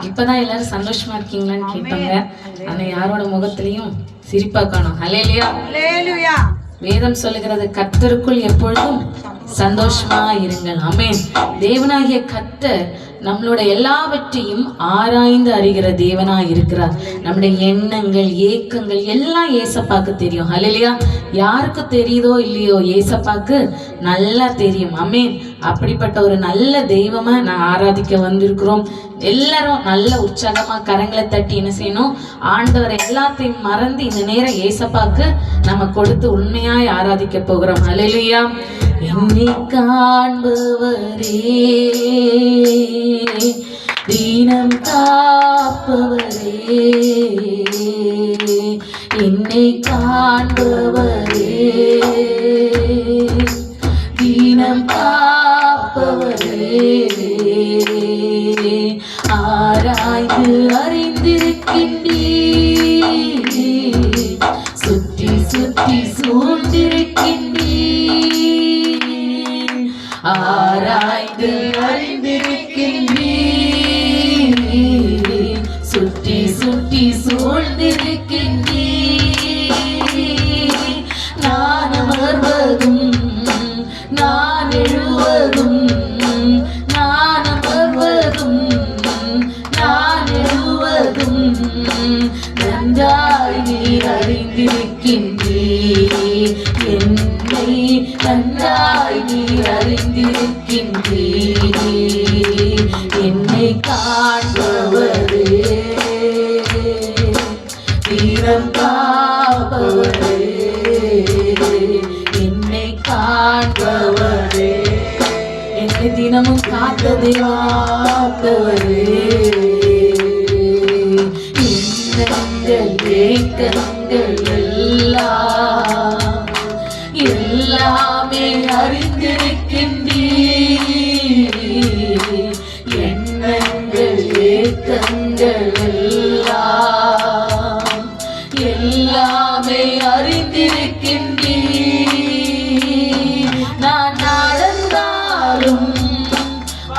இப்பதான் எல்லாரும் சந்தோஷமா இருக்கீங்களான்னு கேட்டாங்க. ஆனா யாரோட முகத்திலையும் சிரிப்பா காணோம். ஹல்லேலூயா. வேதம் சொல்லுகிறது, கர்த்தருக்குள் எப்பொழுதும் சந்தோஷமா இருங்கள். ஆமென். தேவனாகிய கர்த்தர் நம்மளோட எல்லாவற்றையும் ஆராய்ந்து அறிகிற தேவனா இருக்கிறார். நம்முடைய எண்ணங்கள், ஏக்கங்கள் எல்லாம் ஏசப்பாக்கு தெரியும். ஹல்லேலூயா. யாருக்கு தெரியுதோ இல்லையோ, ஏசப்பாக்கு நல்லா தெரியும். ஆமென். அப்படிப்பட்ட ஒரு நல்ல தெய்வமா நான் ஆராதிக்க வந்திருக்கிறோம். எல்லாரும் நல்ல உற்சாகமா கரங்களை தட்டி என்ன செய்யணும், ஆண்டவர் எல்லாத்தையும் மறந்து இந்த நேரம் ஏசப்பாக்கு நம்ம கொடுத்து உண்மையாய் ஆராதிக்க போகிறோம். ஹல்லேலூயா. என்னை காண்பவரே, தீனம் காப்பவரே, என்னை காண்பவரே, தீனம் காப்பவரே, ஆராய்ந்து அறிந்திருக்கின்றீர், சுற்றி சுற்றி சூழ்ந்திருக்கின்றீர், ஆராய்ந்து அறிந்திருக்கின்றீர், சுற்றி சுற்றி சூழ்ந்திருக்கின்றீர். நான் அமர்வதும் நான் எழுவதும், நான் அமர்வதும் நான் எழுவதும் நன்றாய் நீர் அறிந்திருக்கின்றீர், என்னை நன்றாய் நீர் அறிந்திருக்கின்றீர். என்னை காண்பவரே, தீரம் காப்பவரே, என்னை காண்பவரே, என்னை தினமும் காத்த தேவாத்தவரே, எண்ணங்கள் ஏக்கங்கள் எல்லாம் எல்லாமே அறிந்திருக்கின்றீர், எண்ணங்கள் ஏக்கங்கள் எல்லாம் எல்லாமே அறிந்திருக்கின்றீர். நான் நடந்தாலும்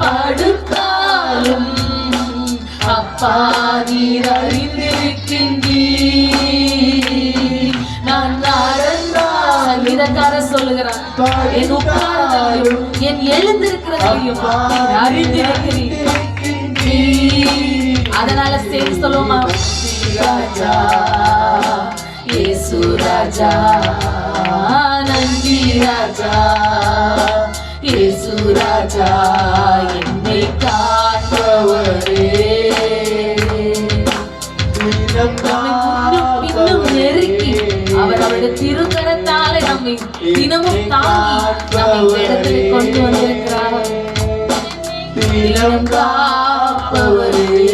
படுத்தாலும் அப்பா நீர் அறிந்திருக்கின்றீர். நான் நடந்தால் இதற்காக சொல்லுகிறான், என் உட்கார்ந்தாலும் என் எழுந்திருக்கிறதையும் அறிந்திருக்கிறீர். அதனால சேர்ந்து சொல்லுவோமா, ராஜா இயேசு ராஜா, நன்றி ராஜா இயேசு ராஜா, என்னை காண்பவரே, இன்னும் நெருக்கி அவர் அவருடைய திருக்கரத்தாலே நம்மை தினமும் தாங்கி நம்மை இந்த இடத்துல கொண்டு வந்திருக்கிறார். தினம் காப்பவரே,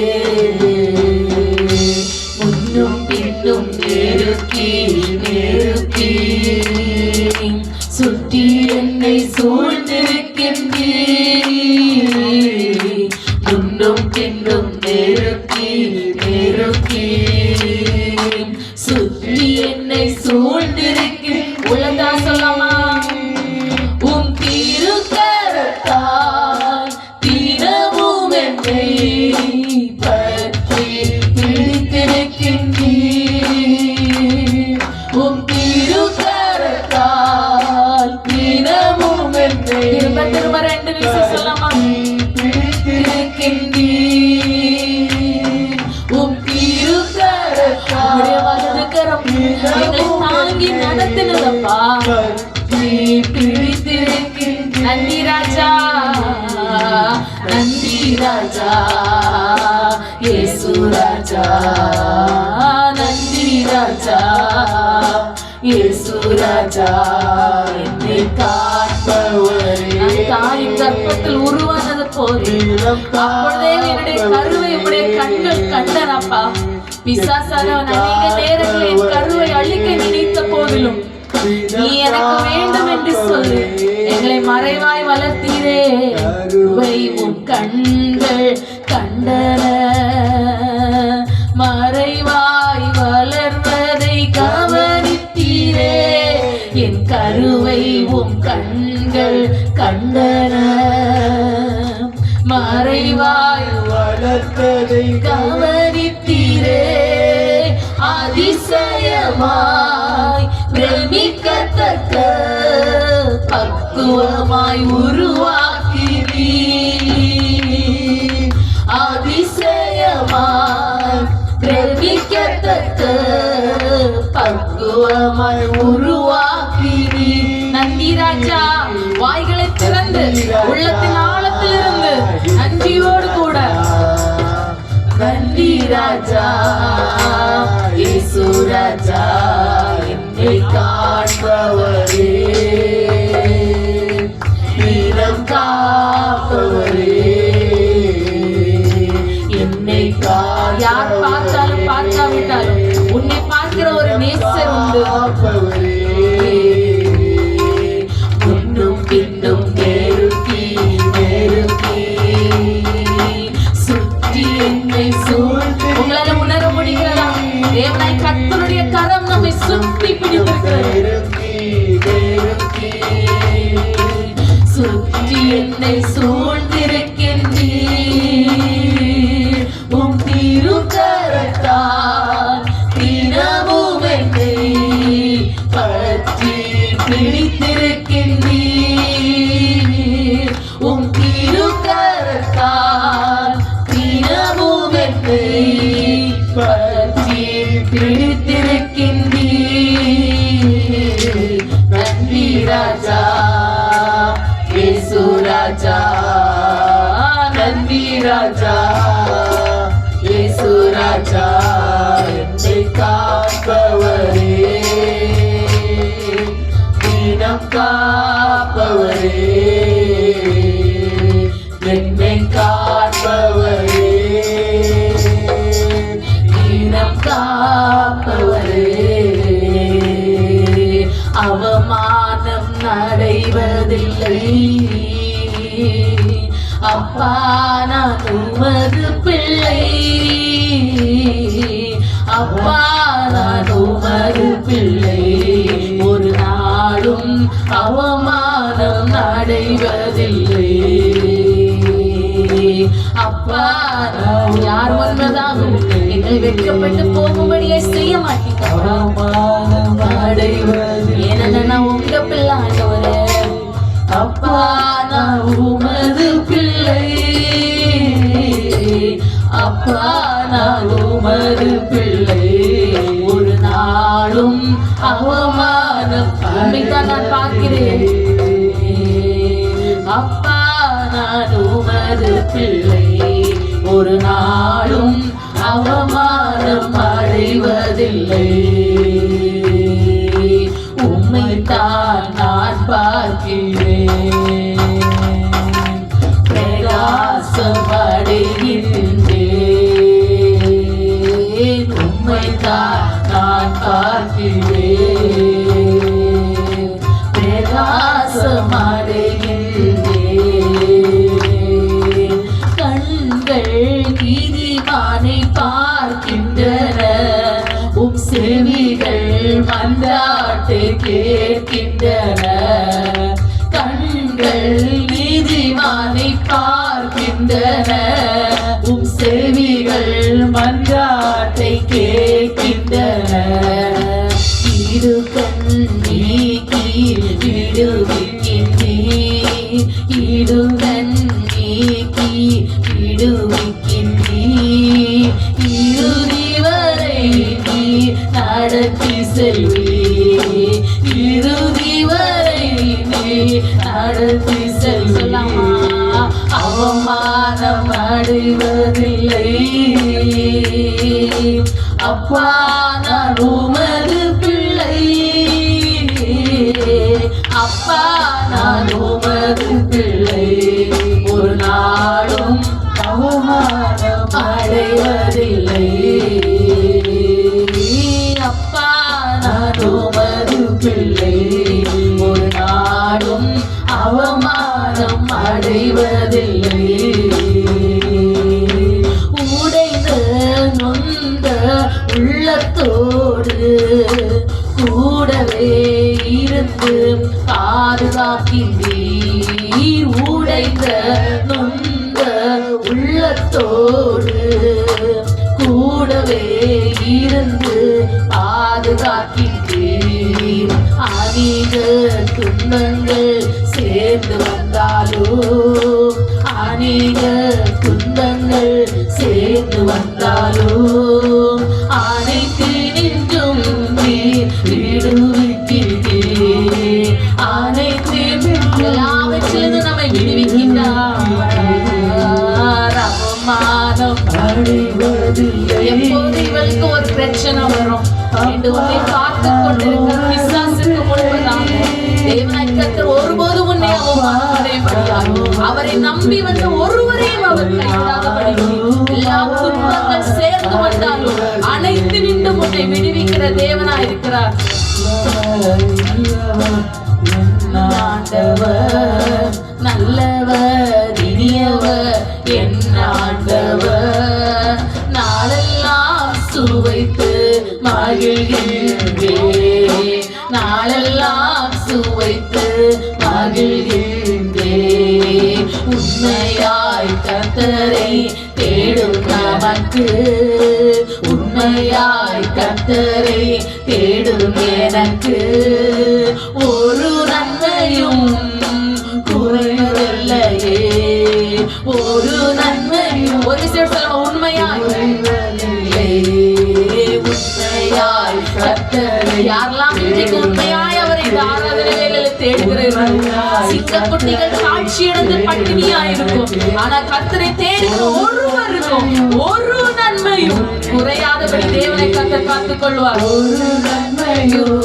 முன்னும் பின்னும் நெருக்கி நெருக்கி சுற்றி என்னை சூழ்ந்திருக்கின்றீர், முன்னும் பின்னும் நெருக்கி நெருக்கி சுற்றி என்னை சூழ்ந்திருக்கிறேன். உள்ளதா சொல்லாமா, உம் திருக்கரத்தால் தினமும் என்னை பற்றி பிடித்திருக்கின்றீர், உம் திருக்கரத்தால் தினமும் என்னை திரும்ப ரெண்டு நிமிஷம் சொல்லாமா, பிடித்திருக்கின்றீர், உம் திருக்கரத்தால் வலதுகரம் எங்களை தாங்கி நடத்தினதப்பா, பிடித்திருக்கின்ற நன்றி ராஜா, நன்றி ராஜா இயேசு ராஜா, நன்றி ராஜா இயேசு ராஜா, என்னை காண்பவரே. தாயின் கர்ப்பத்தில் உருவானது போது அப்பொழுதே என்னுடைய கருவை உடைய கண்கள் கண்டனப்பா. பிசாசானவன் அநேக நேரங்களில் என் கருவை அழிக்க நினைத்த போதிலும் நீ எனக்கு வேண்டும் என்று சொல்லு, எங்களை மறைவாய் வளர்த்தீரே, உன் கண்கள் கண்டன, மறைவாய் வளர்வதை கவனித்தீரே, என் கருவை உம் கண்கள் கண்டன, மறைவாய் வளர்த்ததை கவனித்தீரே. அதிசயமாய் பிரமிக்கத்தக்க பக்குவமாய் உருவாக்கினீ. அதிசயமாய் பிரமிக்கத்தக்க பக்குவமாய் உருவாக்கினீ. நன்றி ராஜா. வாய்களை திறந்து உள்ளத்தின் ஆழத்திலிருந்து நன்றியோடு கூட நன்றி ராஜா. இயேசு ராஜா என்னை காண்பவரே, வீரம் காப்பவரே, என்னை யார் பார்த்தாலும் பார்க்காவிட்டாலும் உன்னை பார்க்கிற ஒரு நேசர் உண்டு. முன்னும் பின்னும் நெருக்கி நெருக்கி சுற்றி என்னை சூழ்ந்து. உங்களால உணர முடிகிறதா? தேவனாய் கர்த்தருடைய கரம் நம்மை சுற்றி பிடித்திருக்கிறது. சுற்றி என்னை சூழ்ந்திருக்கின்றீர். உம் திருக்கரத்தால் தினமும் என்னை பற்றி பிடித்திருக்கின்றீர். உம் திருக்கரத்தால் தினமும் என்னை பற்றி பிடித்திருக்கின்றீர். நன்றி ராஜா. இயேசு ராஜா. நன்றி ராஜா. இயேசு ராஜா என்னை காப்பவரே, தினம் காப்பவரே, என்னை காப்பவரே, தினம் காப்பவரே. அவமானம் அடைவதில்லை அப்பா, நான் உமது பிள்ளை. அப்பா, நான் உமது பிள்ளை. ஒரு நாளும் அவமானம் அடைவதில்லை அப்பா. நான் யார் முன்பதாகவும் எங்களை வெட்கப்பட்டு போகும்படியே செய்ய மாட்டேன். அவமானம் அடைவது ஏன்னா உங்க பிள்ளை ஆண்டவரே. அப்பா, நான் உமது பிள்ளை. அப்பா, நான் உமது பிள்ளை. ஒரு நாளும் அவமானம் உண்மைதான் நான் பார்க்கிறேன். அப்பா, நான் உமது பிள்ளை. ஒரு நாளும் அவமானம் அடைவதில்லை. உம்மைத்தான் நான் பார்க்கிறேன், பிரகாசம் அடைகின்றேன். உம்மைத்தான் நான் பார்க்கிறேன், பிரகாசம் அடைகின்றேன். கண்கள் நீதிமானை பார்க்கின்றன, உம் செவிகள் மன்றாட்டை கேட்கின்றன. கண்கள் நீதிமானை பார்க்கின்றன, உம் செவிகள் மன்றாட்டை கேட்கின்றன. இரு கண் நீக்கி விடுவிக்கின்றீர், இரு கண் நீக்கி விடுவிக்கின்றீர். இறுதி வரை நீ நடத்தி செல்வீர், இறுதி வரை நீ நடத்தி செல்லலாமா? அவமானம் அடைவதில்லை அப்பா, நான் உமது பிள்ளை. அப்பா, நான் உமது பிள்ளை. ஒரு நாளும் அவமானம் அடைவதில்லை. அப்பா, நான் உமது பிள்ளை. ஒரு நாளும் அவமானம் அடைவதில்லை. உடைந்த நொந்த உள்ளத்தோடு கூடவே இருந்து பாதுகாக்கின்றீர். உடைந்த நொந்த உள்ளத்தோடு என்னோடு கூடவே இருந்து பாதுகாக்கின்றீர். அநேக துன்பங்கள் சேர்ந்து வந்தாலும், அநேக துன்பங்கள் சேர்ந்து வந்தாலும் அனைத்தினின்றும் நீர் விடுவிக்கின்றீர். அனைத்தின் எல்லாவற்றிலிருந்து நம்மை விடுவிக்கின்றார். அவமானம் அடைவதில்லை. எப்போது இவளுக்கு ஒரு பிரச்சனை வரும் என்று உன்னை பார்த்து கொண்டிருக்கிற பிசாசுக்கு முன்பதாக தேவனாய் கர்த்தர் ஒருபோது உன்னை அவமானம் அடைய முடியாது. அவரை நம்பி வந்த ஒருவரையும் அவர் கைவிடாதபடி எல்லா துன்பங்கள் சேர்ந்து வந்தாலும் அனைத்து நின்று உன்னை விடுவிக்கிற தேவனாய் இருக்கிறார். ஆண்டவர் நல்லவர், இனியவர் என் ஆண்டவர். நாளெல்லாம் சுவைத்து மகிழ்கின்றேன், நாளெல்லாம் சுவைத்து மகிழ்கின்றேன். உண்மையாய் கர்த்தரை தேடும் நமக்கு, உண்மையாய் கர்த்தரை தேடும் எனக்கு ஒரு நன்மையும் குறைவதில்லையே, ஒரு நன்மையும். ஒரு சில உண்மையாய் உண்மையாய் கர்த்தரை யாரெல்லாம் இன்றைக்கு உண்மையாய் அவரை ஆராதனை வேளையில் தேடுகிறீர்கள். சிங்கக்குட்டிகள் காட்சியிடந்து பட்டினியாயிருக்கும், ஆனா கர்த்தரை தேடுகிற ஒருவருக்கும் ஒரு நன்மையும் குறையாதபடி தேவனை கர்த்தர் காத்துக் கொள்வார். ஒரு நன்மையும்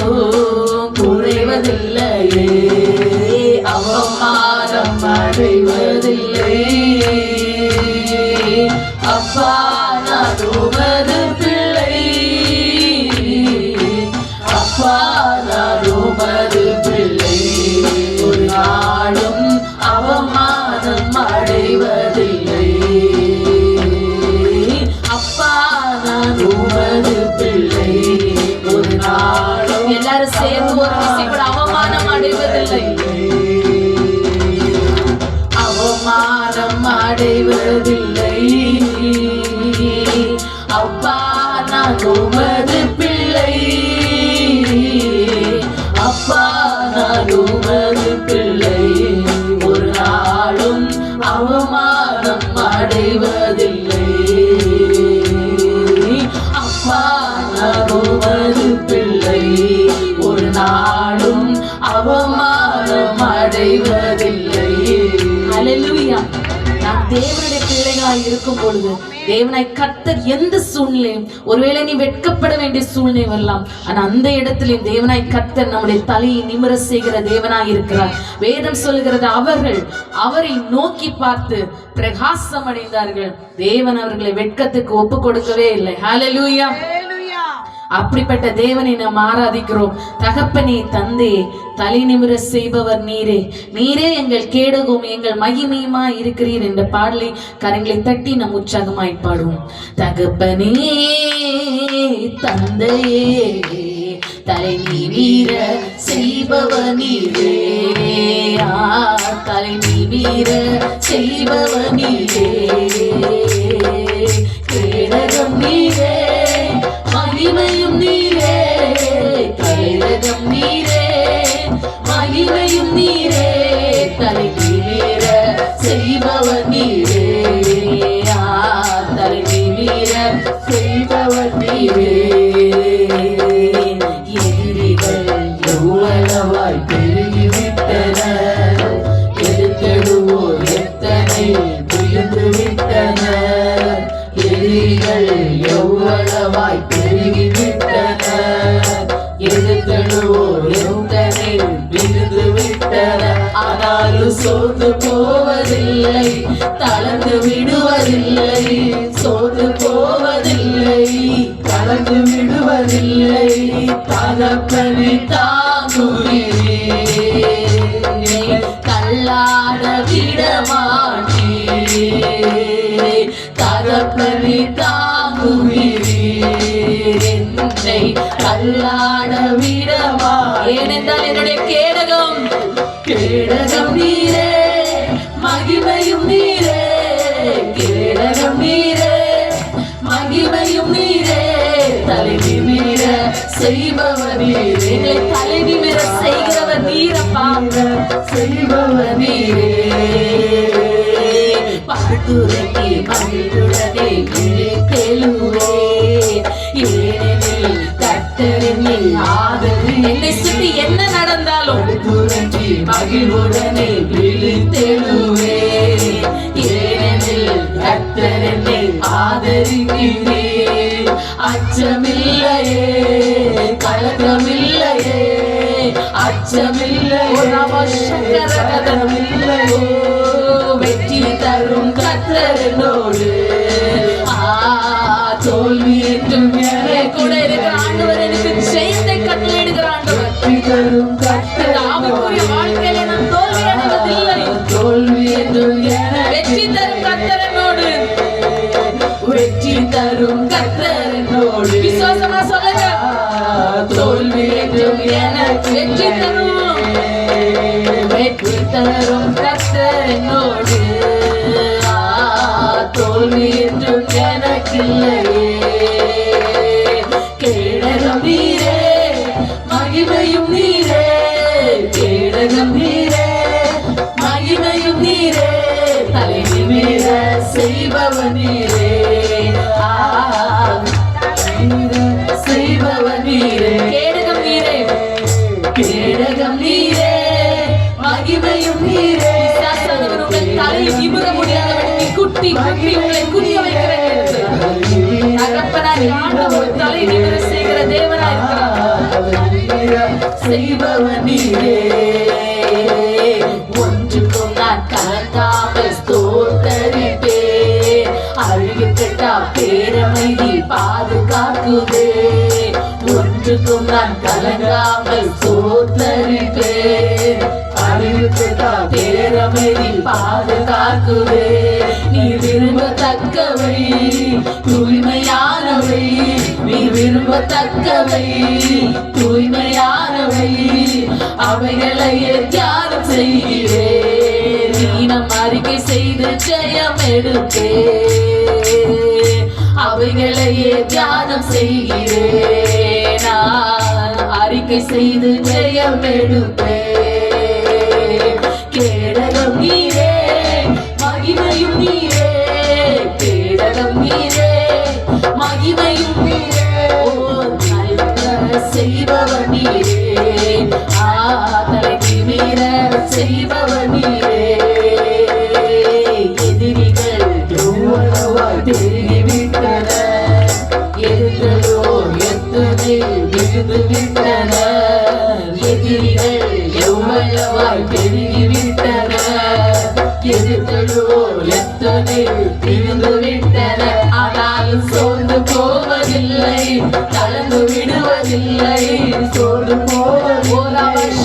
குறைவதில்லையே, அவமானம் அடைவதில்லை. அப்பா நான் உமது பிள்ளை, அப்பா நான் உமது பிள்ளை. ஒரு நாளும் அவமானம் அடைவதில்லை. அப்பா நான் உமது பிள்ளை. ஒரு நாளும் எல்லாரும் சேர்ந்து ஒரு விஷயம் கூட அவமானம் அடைவதில்லை, அவமானம் அடைவதில்லை. அப்பா நான் உமது பிள்ளை, அப்பா நான் உமது பிள்ளை. ஒரு நாளும் அவமானம் அடைவதில்லை. அப்பா நான் உமது பிள்ளை. ஒரு நாளும் அவமானம் அடைவதில்லை. ஹல்லேலூயா. நாம் தேவனுடைய பிள்ளைகளாய் இருக்கும் பொழுது தேவனாய் கர்த்தர் எந்த சூழ்நிலையும், ஒருவேளை நீ வெட்கப்பட வேண்டிய சூழ்நிலை வரலாம், ஆனா அந்த இடத்துல தேவனாய் கர்த்தர் நம்முடைய தலையை நிமிர செய்கிற தேவனாய் இருக்கிறார். வேதம் சொல்கிறது அவர்கள் அவரை நோக்கி பார்த்து பிரகாசம் அடைந்தார்கள். தேவன் அவர்களை வெட்கத்துக்கு ஒப்பு கொடுக்கவே இல்லை. ஹல்லேலூயா. அப்படிப்பட்ட தேவனை நாம் ஆராதிக்கிறோம். தகப்பனே தந்தை தலை நிமிர செய்பவர் நீரே, நீரே எங்கள் கேடகும் எங்கள் மகிமையுமா இருக்கிறீர் என்ற பாடலை கரங்களை தட்டி நாம் உற்சாகமாய் பாடுவோம். தகப்பனே தந்தையே தலை நிமிர செய்பவர் நீரே, தலை நிமிர செய்பவர் நீரே. கேடகம் நீரே, மகிமையும் நீரே, கேடகம் நீரே, மகிமையும் நீரே. தலை நிமிர செய்பவர் நீரே, தலை நிமிர செய்பவர் நீரே. எதிரிகள் எவ்வளவாய் பெருகிவிட்டனர், எதிர்த்தெடுவோர் எத்தனை விழுந்து விட்டனர். எதிரிகள் எவ்வளவாய் பெருகிவிட்டனர், எதிர்த்தெடுவோர் எத்தனை விழுந்து விட்டனர். ஆனாலும் சோர்ந்து போவதில்லை, தளர்ந்து விடுவதில்லை, சோர்ந்து போவதில்லை, தளர்ந்து விடுவதில்லை. தகப்பனை தாங்குகிறேன், தள்ளாட விடமாட்டேன். தகப்பனை தாங்குகிறேன், என்னை தள்ளாட விடமா. ஏனென்றால் என்னுடைய கேடகம், கேடகம் நீரே, மகிமையும் நீரே, கேடகம் நீரே, செய்பவர் நீர். எங்களை தலை நிமிர செய்கிறவர் நீரப்பா, செய்பவர் நீரே. படுத்துரைக்கு மகிழ்வுடனே விழித்தெழுவே, ஏனெனில் கர்த்தர் என்னை ஆதரவு. என்னை சுற்றி என்ன நடந்தாலும் படுத்துரைக்கு மகிழ்வுடனே விழித்தெழுவே, ஏனெனில் கர்த்தர் என்னை ஆதரிக்கிறேன். அச்சமில்லையே, கலக்கமில்லையே, அச்சமில்லையே, அவசரமில்லையோ. வெற்றி தரும் கர்த்தர் என்னோடு, தோல்வி என்றும் கூட இருக்கிற ஆண்டவர் எனக்கு ஜெயத்தை கட்டளையிடுகிற ஆண்டவர். வெற்றி தரும் கர்த்தர், ஆவிக்குரிய வாழ்க்கையில நான் தோல்வி அடைவதில்லை. தோல்வி என்றும் வெற்றி தரும் கர்த்தர் என்னோடு, வெற்றி தரும் கர்த்தர் என்னோடு. விசுவாசமா சொல்லுங்க, தோல்வி என்றும் எனக்கு வெற்றி தரும், வெற்றி தரும் கர்த்தர் என்னோடு. தோல்வி என்றும் எனக்கில்லையே. கேடகம் நீரே, மகிமையும் நீரே, கேடகம் நீரே, மகிமையும் நீரே, தலை நிமிர செய்பவர் நீரே, செய்பவர் நீரே. கேடகம் நீரே, கேடகம் நீரே, மகிமையும் நீரே. உங்கள் தலையை நிமிர முடியாதபடி குட்டி குட்டி உங்களை குனிய வைக்கிறேன். தகப்பனாய் ஆண்டவர் தலை நிமிர செய்கிற தேவனாய் இருக்கிறார். செய்பவர் நீரே. ஒன்றுக்கும் நான் கலங்காமல் ஸ்தோத்தரிப்பேன். அழுகிட்டா பேரமைதி பாதுகாக்குதே. ஒன்றுக்கும் நான் கலங்காமல் ஸ்தோத்தரிப்பேன். பேரமைதி பாதுகாக்குவே. நீ விரும்பத்தக்கவை தூய்மையானவை, நீ விரும்பத்தக்கவை தூய்மையானவை, அவைகளையே தியானம் செய்கிறேன். நீனம் அறிக்கை செய்து ஜெயம் எடுப்பே, அவைகளையே தியானம் செய்கிறேன். நான் அறிக்கை செய்து ஜெயம் எடுப்பே. கேடகம் நீரே, மகிமையும் நீரே, கேடகம் நீரே, மகிமையும் நீரே. ஓ நல்ல செய்பவர் நீரே, தலை நிமிர செய்பவர் நீரே. எதிரிகள் எவ்வளவாய் பெருகிவிட்டனர், எதிர்களோ எத்தனை விழுந்து விட்டனர். எதிரிகள் எவ்வளவாய் பெருகிவிட்டனர், எதிர்களோ எத்தனை விழுந்து விட்டனர். ஆனாலும் சோர்ந்து போவதில்லை, கலந்து விடுவதில்லை, சோர்ந்து போவதில்லை.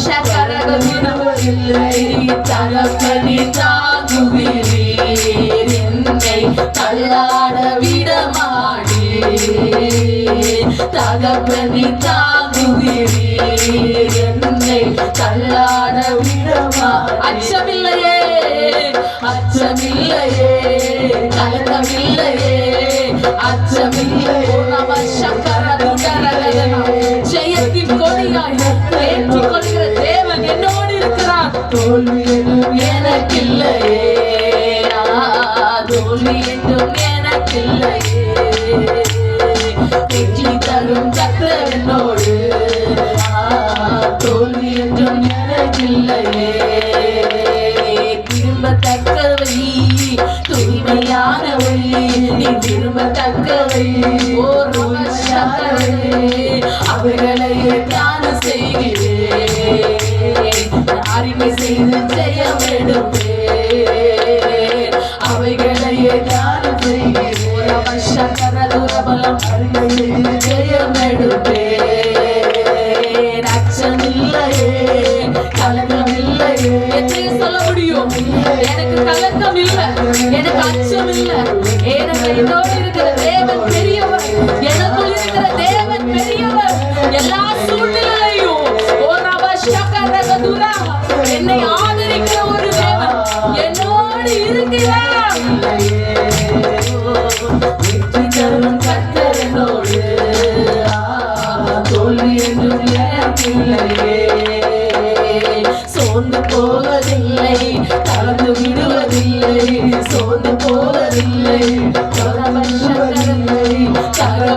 தகப்பனே தாங்குகிறீர், என்னை தள்ளாட விடமாட்டீர். தகப்பனே தாங்குகிறீர், என்னை தள்ளாட விடமா. அச்சமில்லையே, அச்சமில்லையே, கலக்கமில்லையே, அச்சமில்லையே. ஜெயத்தின் கொடியாய் ஏற்றிக் கொள்கிற தேவன் என்னோடு இருக்கிறார். தோல்வி என்றும் எனக்கில்லையே, தோல்வி என்றும் எனக்கில்லையே. வெற்றி தரும் கர்த்தர் என்னோடு, தோல்வி என்றும் எனக்கில்லையே. விரும்பத்தக்கவை தூய்மையானவை, நீ விரும்பத்தக்கவை அவைகளையே தியானம் செய்கிறேன். அறிக்கை செய்து ஜெயம் எடுப்பேன், அவைகளையே தியானம் செய்கிறேன். துரபலம் அறிக்கை செய்து ஜெயம் எடுப்பேன். அச்சமில்லையே, கலக்கமில்லையே. எத்தனை சொல்ல முடியும்? எனக்கு கலக்கம் இல்லை, எனக்கு அச்சம் இல்லை. எனக்கு என்னோடு இருக்கிற தேவன் பெரியவர், எனக்குள் இருக்கிற தேவன் பெரியவர். எல்லா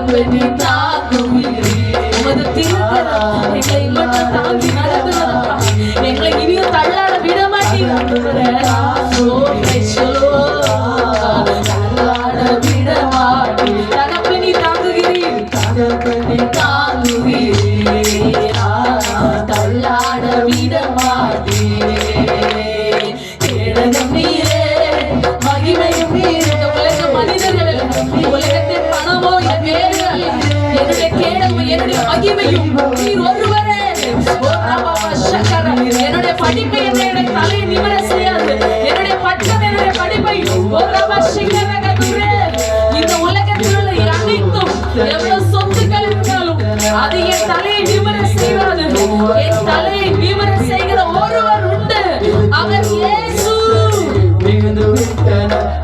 தகப்பனே தாங்குகிறீர். உமது திருக்கரம் எங்களை மட்டும் தாங்கி நடத்துகிறதப்பா. எங்களை இனியும் தள்ளாட விட மாட்டீங்க. தள்ளாட விட மாட்டீர். தகப்பனே தாங்குகிறீர். தகப்பனே தாங்குகிறீர். தள்ளாட விட மாட்டீர். கேடகம் நீரே, மகிமையும் நீரே. உலக மனிதர்கள், உலகத்தின் பணமோ வேறு அல்ல. என்னுடைய கேடகம், என்னுடைய மகிமையும் நீர் ஒருவரே. என்னுடைய படிப்பை என்னுடைய தலையை நிமிர செய்யாது. என்னுடைய பட்டம், என்னுடைய படிப்பை இந்த உலகத்தில் உள்ள அனைத்தும் எவ்வளவு சொத்துக்கள் இருந்தாலும் அது என் தலையை நிமிர செய்யாது. என் தலையை நிமிர செய்கிற ஒருவர் உண்டு, அவர் இயேசு.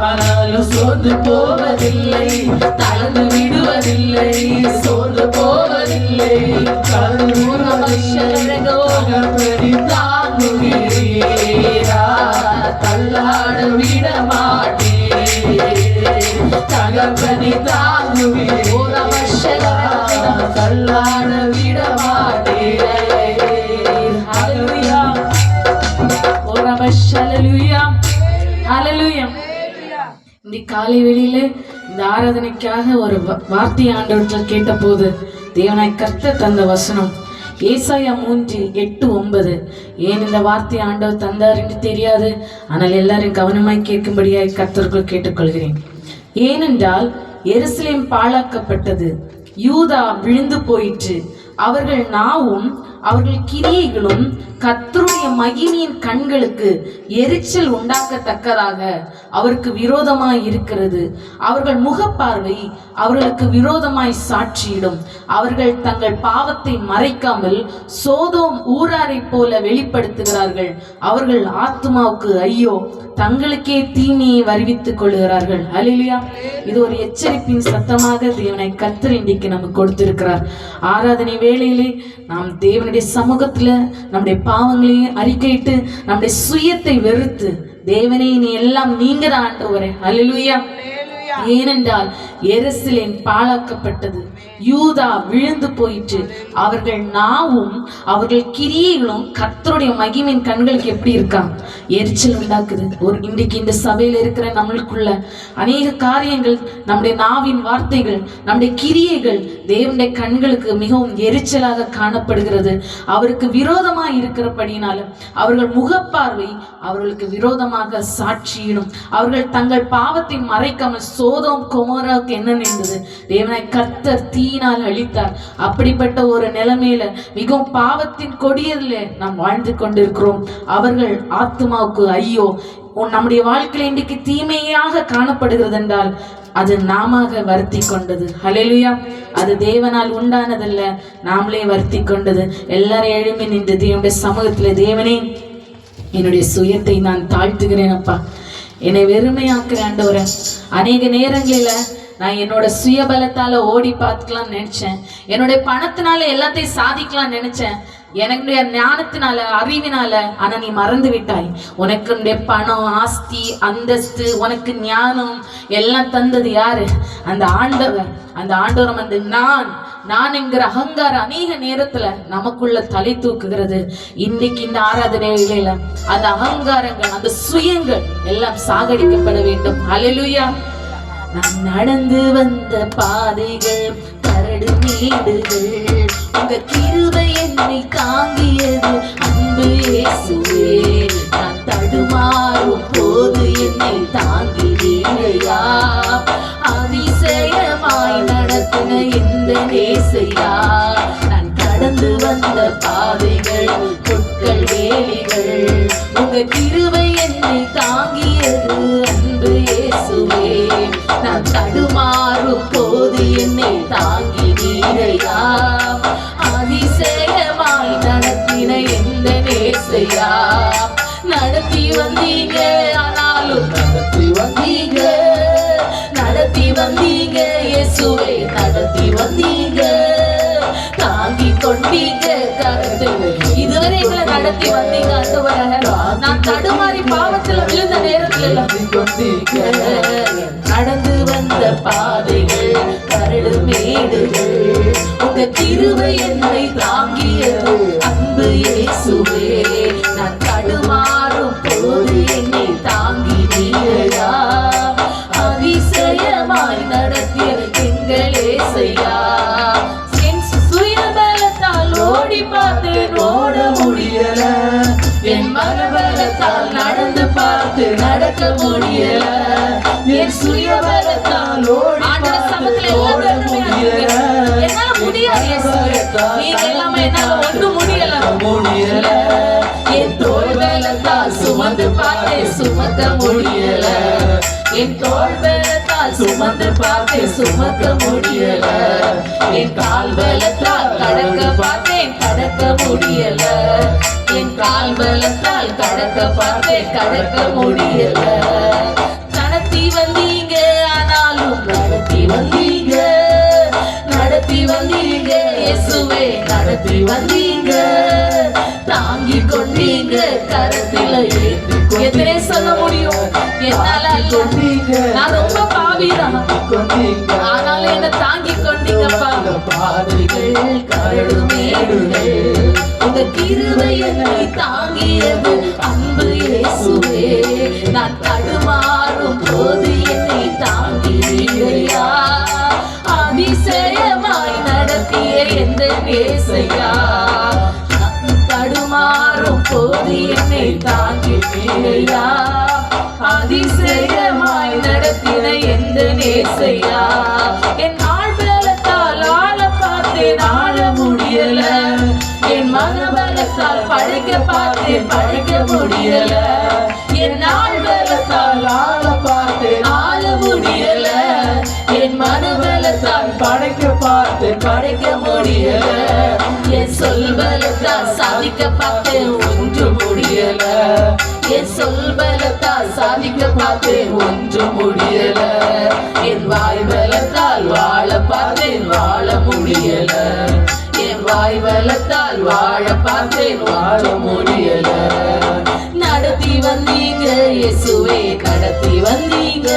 ஆனாலும் சோர்ந்து போவதில்லை, தளர்ந்து விடுவதில்லை, சோர்ந்து போவதில்லை. தாங்குகிறீரா, தள்ளாட விட மாட்டீர். தகப்பனி தாங்குகிறீர், தள்ளாட விட மாட்டீர். ஹல்லேலூயா, ஹல்லேலூயா, ஹல்லேலூயா. இந்த காலை வெளியில இந்த ஆராதனைக்காக ஒரு வார்த்தை ஆண்டவர்கள் கேட்ட போது தேவனாய் கர்த்தர் தந்த வசனம் ஏசாயா 3:8-9. ஏன் இந்த வார்த்தை ஆண்டவர் தந்தார் என்று தெரியாது. ஆனால் எல்லாரும் கவனமாய் கேட்கும்படியாய் கர்த்தருக்குள் கேட்டுக்கொள்கிறேன். ஏனென்றால் எருசலேம் பாழாக்கப்பட்டது, யூதா விழுந்து போயிற்று. அவர்கள் நாவும் அவர்கள் கிரியைகளும் கர்த்தருடைய மகிமையின் கண்களுக்கு எரிச்சல் உண்டாக்கத்தக்கதாக அவருக்கு விரோதமாய் இருக்கிறது. அவர்கள் முகப்பார்வை அவர்களுக்கு விரோதமாய் சாட்சியிடும். அவர்கள் தங்கள் பாவத்தை மறைக்காமல் சோதோம் ஊராரை போல வெளிப்படுத்துகிறார்கள். அவர்கள் ஆத்துமாவுக்கு ஐயோ, தங்களுக்கே தீமையை வருவித்துக் கொள்கிறார்கள். ஹல்லேலூயா. இது ஒரு எச்சரிப்பின் சத்தமாக தேவனை கர்த்தர் இன்றைக்கு நமக்கு கொடுத்திருக்கிறார். ஆராதனை வேளையிலே நாம் தேவனுடைய சமூகத்துல நம்முடைய பாவங்களையும் அறிக்கையிட்டு நம்முடைய சுயத்தை வெறுத்து, தேவனே நீ எல்லாம் நீங்க தான் ஆண்டவரே. ஹல்லேலூயா. ஏனென்றால் எருசலேம் பாழாக்கப்பட்டது, யூதா விழுந்து போயிற்று. அவர்கள் நாவும் அவர்கள் கிரியைகளும் கர்த்தருடைய மகிமையின் கண்களுக்கு எப்படி இருக்கா? எரிச்சல் உண்டாக்குது. ஒரு இன்றைக்கு இந்த சபையில இருக்கிற நம்மளுக்குள்ள அநேக காரியங்கள், நம்முடைய நாவின் வார்த்தைகள், நம்முடைய கிரியைகள் தேவனுடைய கண்களுக்கு மிகவும் எரிச்சலாக காணப்படுகிறது. அவருக்கு விரோதமாக இருக்கிறபடினால அவர்கள் முகப்பார்வை அவர்களுக்கு விரோதமாக சாட்சியிடும். அவர்கள் தங்கள் பாவத்தை மறைக்காமல் சோதோம் கொமோராவுக்கு என்ன நேர்ந்தது? தேவனாய் கர்த்தர் தீயினால் அழித்தார். அப்படிப்பட்ட ஒரு நிலைமையில மிகவும் பாவத்தின் கொடியதிலே நாம் வாழ்ந்து கொண்டிருக்கிறோம். அவர்கள் ஆத்துமாவுக்கு ஐயோ. நம்முடைய வாழ்க்கையில இன்றைக்கு தீமையாக காணப்படுகிறது என்றால் அது நாம வருத்தி கொண்டது. ஹல்லேலூயா. அது தேவனால் உண்டானதல்ல, நாமளே வருத்தி கொண்டது. எல்லாரும் எழும்பி நின்று தேவனுடைய சமூகத்துல, தேவனே என்னுடைய சுயத்தை நான் தாழ்த்துகிறேன் அப்பா, என்னை வெறுமையாக்குறேன் ஆண்டவரே. அநேக நேரங்களில நான் என்னோட சுயபலத்தால ஓடி பார்த்துக்கலாம்னு நினைச்சேன், என்னுடைய பணத்தினால எல்லாத்தையும் சாதிக்கலாம் நினைச்சேன், என்னுடைய ஞானத்தினால அறிவினால. ஆனா நீ மறந்து விட்டாய். உனக்கு பணம், ஆஸ்தி, அந்தஸ்து, உனக்கு ஞானம் எல்லாம் தந்தது யாரு? அந்த ஆண்டவர். அந்த ஆண்டவரம் வந்து நான் என்கிற அகங்காரம் அநேக நேரத்துல நமக்குள்ள தலை தூக்குகிறது. இன்னைக்கு இந்த ஆராதனையில அந்த அகங்காரங்கள், அந்த சுயங்கள் எல்லாம் சாகடிக்கப்பட வேண்டும். ஹல்லேலூயா. நான் நடந்து வந்த பாதைகள் கரடு மேடுகள், உங்க கிருபை என்னை தாங்கியது அன்பு இயேசுவே. நான் தடுமாறும் போது என்னை தாங்கினீரையா, அதிசயமாய் நடத்தின இந்த நேசையா. நான் கடந்து வந்த பாதைகள் பொற்கள் வேலிகள், உங்க கிருபை என்னை தாங்கியது அன்பு இயேசுவே. நான் தடுமாறும் போது என்னை தாங்கினீரையா, அதிசயமாய் நடத்தின எந்த நேசையா. நடத்தி வந்தீங்க, ஆனாலும் நடத்தி வந்தீங்க, நடத்தி வந்தீங்க இயேசுவே, நடத்தி வந்தீங்க, தாங்கி கொண்டீங்க கருத்து. இதுவரை எங்களை நடத்தி வந்தீங்க ஆண்டவரே. நான் தடுமாறி பாவத்துல விழுந்த நேரத்துல நடந்து வந்த பாதைகள் கரடு மேடுகள் உங்க கிருபை என்னை தாங்கியது அன்பு இயேசுவே. நான் தடுமாறும் போது என்னை தாங்கினீரையா, அதிசயமாய் நடத்திய எங்கள் ஏசையா. என் சுயபலத்தால் ஓடி பார்த்தேன் ஓட முடியல, என் மனபலத்தால் நடந்து பார்த்து நடக்க முடியல, என் சுயபலத்தால் ஓடி பார்த்து ஓட முடியல, என்னால முடியாது, நீங்க எல்லாமே என்னால ஒன்றும் முடியல, என் தோள் பலத்தால் சுமந்து பார்த்தேன் சுமக்க முடியல, என் தோள் பலத்தால் சுமந்து பார்த்தேன் சுமக்க முடியல, என் கால் பலத்தால் கடக்க பார்த்தேன் கடக்க முடியல, என் கால் பலத்தால் கடக்க பார்த்தேன் கடக்க முடியல. நடத்தி வந்தீங்க ஆனாலும் நடத்தி வந்தீங்க, நடத்தி வந்தீங்க இயேசுவே நடத்தி வந்தீங்க, தாங்கி கொண்டீங்க கரத்தில ஏத்தி. எத்தனை சொல்ல முடியும், என்னால நான் ரொம்ப பாவிதான், ஆனாலும் என்ன தாங்கி கொண்டீங்கப்பா. பாதைகள் கரடு மேடுகள் உங்க கிருபை என்னை தாங்கியது அன்பு இயேசுவே. நான் தடுமாறும் போது என்னை தாங்கினீரையா, அதிசயமாய் நடத்திய எந்த ஏசையா. தடுமாறும் போது என்னை தாங்கினீரையா, அதிசயமாய் நடத்தின எந்த நேசையா. என் ஆள் பலத்தால் ஆள பார்த்தேன் ஆள முடியல, என் மனபலத்தால் படைக்க பார்த்தேன் படைக்க முடியல, என் ஆள் பலத்தால் ஆள பார்த்தேன் ஆள முடியல, என் மனபலத்தால் படைக்க பார்த்தேன் படைக்க முடியல, என் சொல் பலத்தால் சாதிக்க பார்த்தேன் ஒன்று முடியல, என் சொல் பலத்தால் சாதிக்க பார்த்தேன் ஒன்று முடியல, என் வாய் பலத்தால் வாழ பார்த்தேன் வாழ முடியல, என் வாய் பலத்தால் வாழ பார்த்தேன் வாழ முடியல. நடத்தி வந்தீங்க இயேசுவே நடத்தி வந்தீங்க,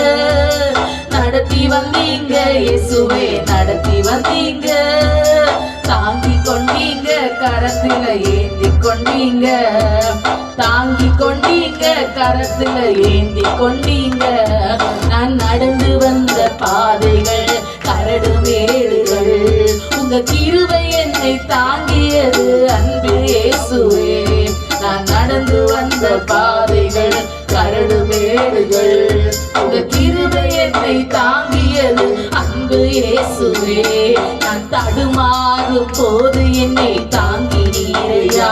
நடத்தி வந்தீங்க இயேசுவே நடத்தி வந்தீங்க, தாங்கி கொண்டீங்க கரத்தில ஏந்தி கொண்டீங்க, தாங்கி கொண்டீங்க கரத்தில ஏந்தி கொண்டீங்க. நான் நடந்து வந்த பாதைகள் கரடு மேடுகள் உங்க கிருபை என்னை தாங்கியது அன்பு இயேசுவே. நான் நடந்து வந்த பாதைகள் கரடு மேடுகள் உங்க கிருபை என்னை தாங்கியது அன்பு இயேசுவே. நான் தடுமாறும் போது என்னை தாங்கினீரையா,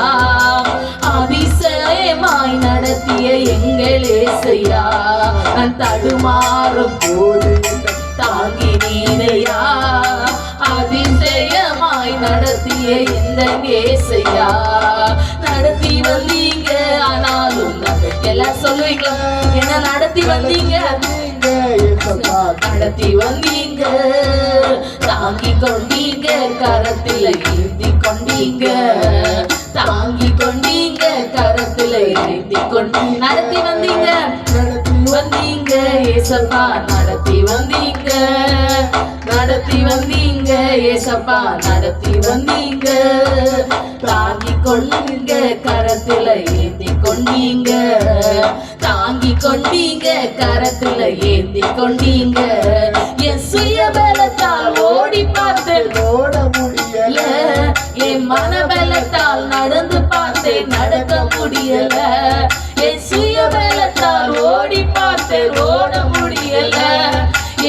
அதிசயமாய் நடத்திய எங்கள் ஏசையா. நான் தடுமாறும் போது தாங்கினீரையா, அதிசயமாய் நடத்திய இந்த ஏசையா. நடத்தி வந்தீங்க ஆனாலும் எல்லாம் சொல்லுவீங்களா, என்ன நடத்தி வந்தீங்க நடத்தி வந்தீங்க, தாங்கி கொண்டீங்க கரத்தில ஏந்தி கொண்டீங்க, தாங்கி கொண்டீங்க கரத்தில ஏந்தி கொண்டு நடத்தி வந்தீங்க வந்தீங்க ஏசப்பா நடத்தி வந்தீங்க, நடத்தி வந்தீங்க ஏசப்பா நடத்தி வந்தீங்க, தாங்கி கொண்டீங்க கரத்தில ஏந்தி கொண்டீங்க, தாங்கி கொண்டீங்க கரத்தில ஏந்தி கொண்டீங்க. என் சுயபலத்தால் ஓடி பார்த்தேன் ஓட முடியல, என் மனபலத்தால் நடந்து பார்த்தேன் நடக்க முடியல, என் சுயபலத்தால் ஓடி பார்த்தேன் ஓட முடியல,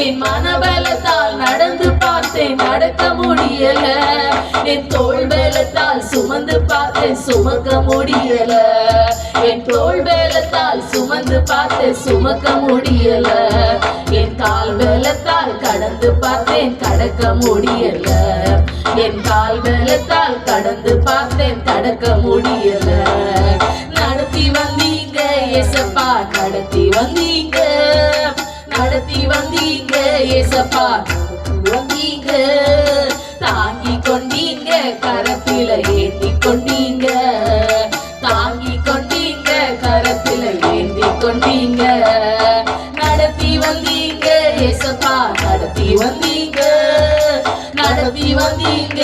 என் மனபலத்தால் நடந்து பார்த்தேன் நடக்க முடியல, என் தோள் பலத்தால் சுமந்து பார்த்தேன் சுமக்க முடியல, என் தோள் பலத்தால் சுமந்து பார்த்தேன் சுமக்க முடியல, என் கால் பலத்தால் கடந்து பார்த்தேன் கடக்க முடியல, என் கால் பலத்தால் கடந்து பார்த்தேன் கடக்க முடியல. நடத்தி வந்தீங்க ஏசப்பா நடத்தி வந்தீங்க, நடத்தி வந்தீங்க ஏசப்பா வந்தீங்க, தாங்கி கொண்டீங்க கரத்தில ஏந்தி கொண்டீங்க, தாங்கி கொண்டீங்க கரத்தில ஏந்தி கொண்டீங்க. நடத்தி வந்தீங்க ஏசப்பா நடத்தி வந்தீங்க, நம்பி வந்தீங்க.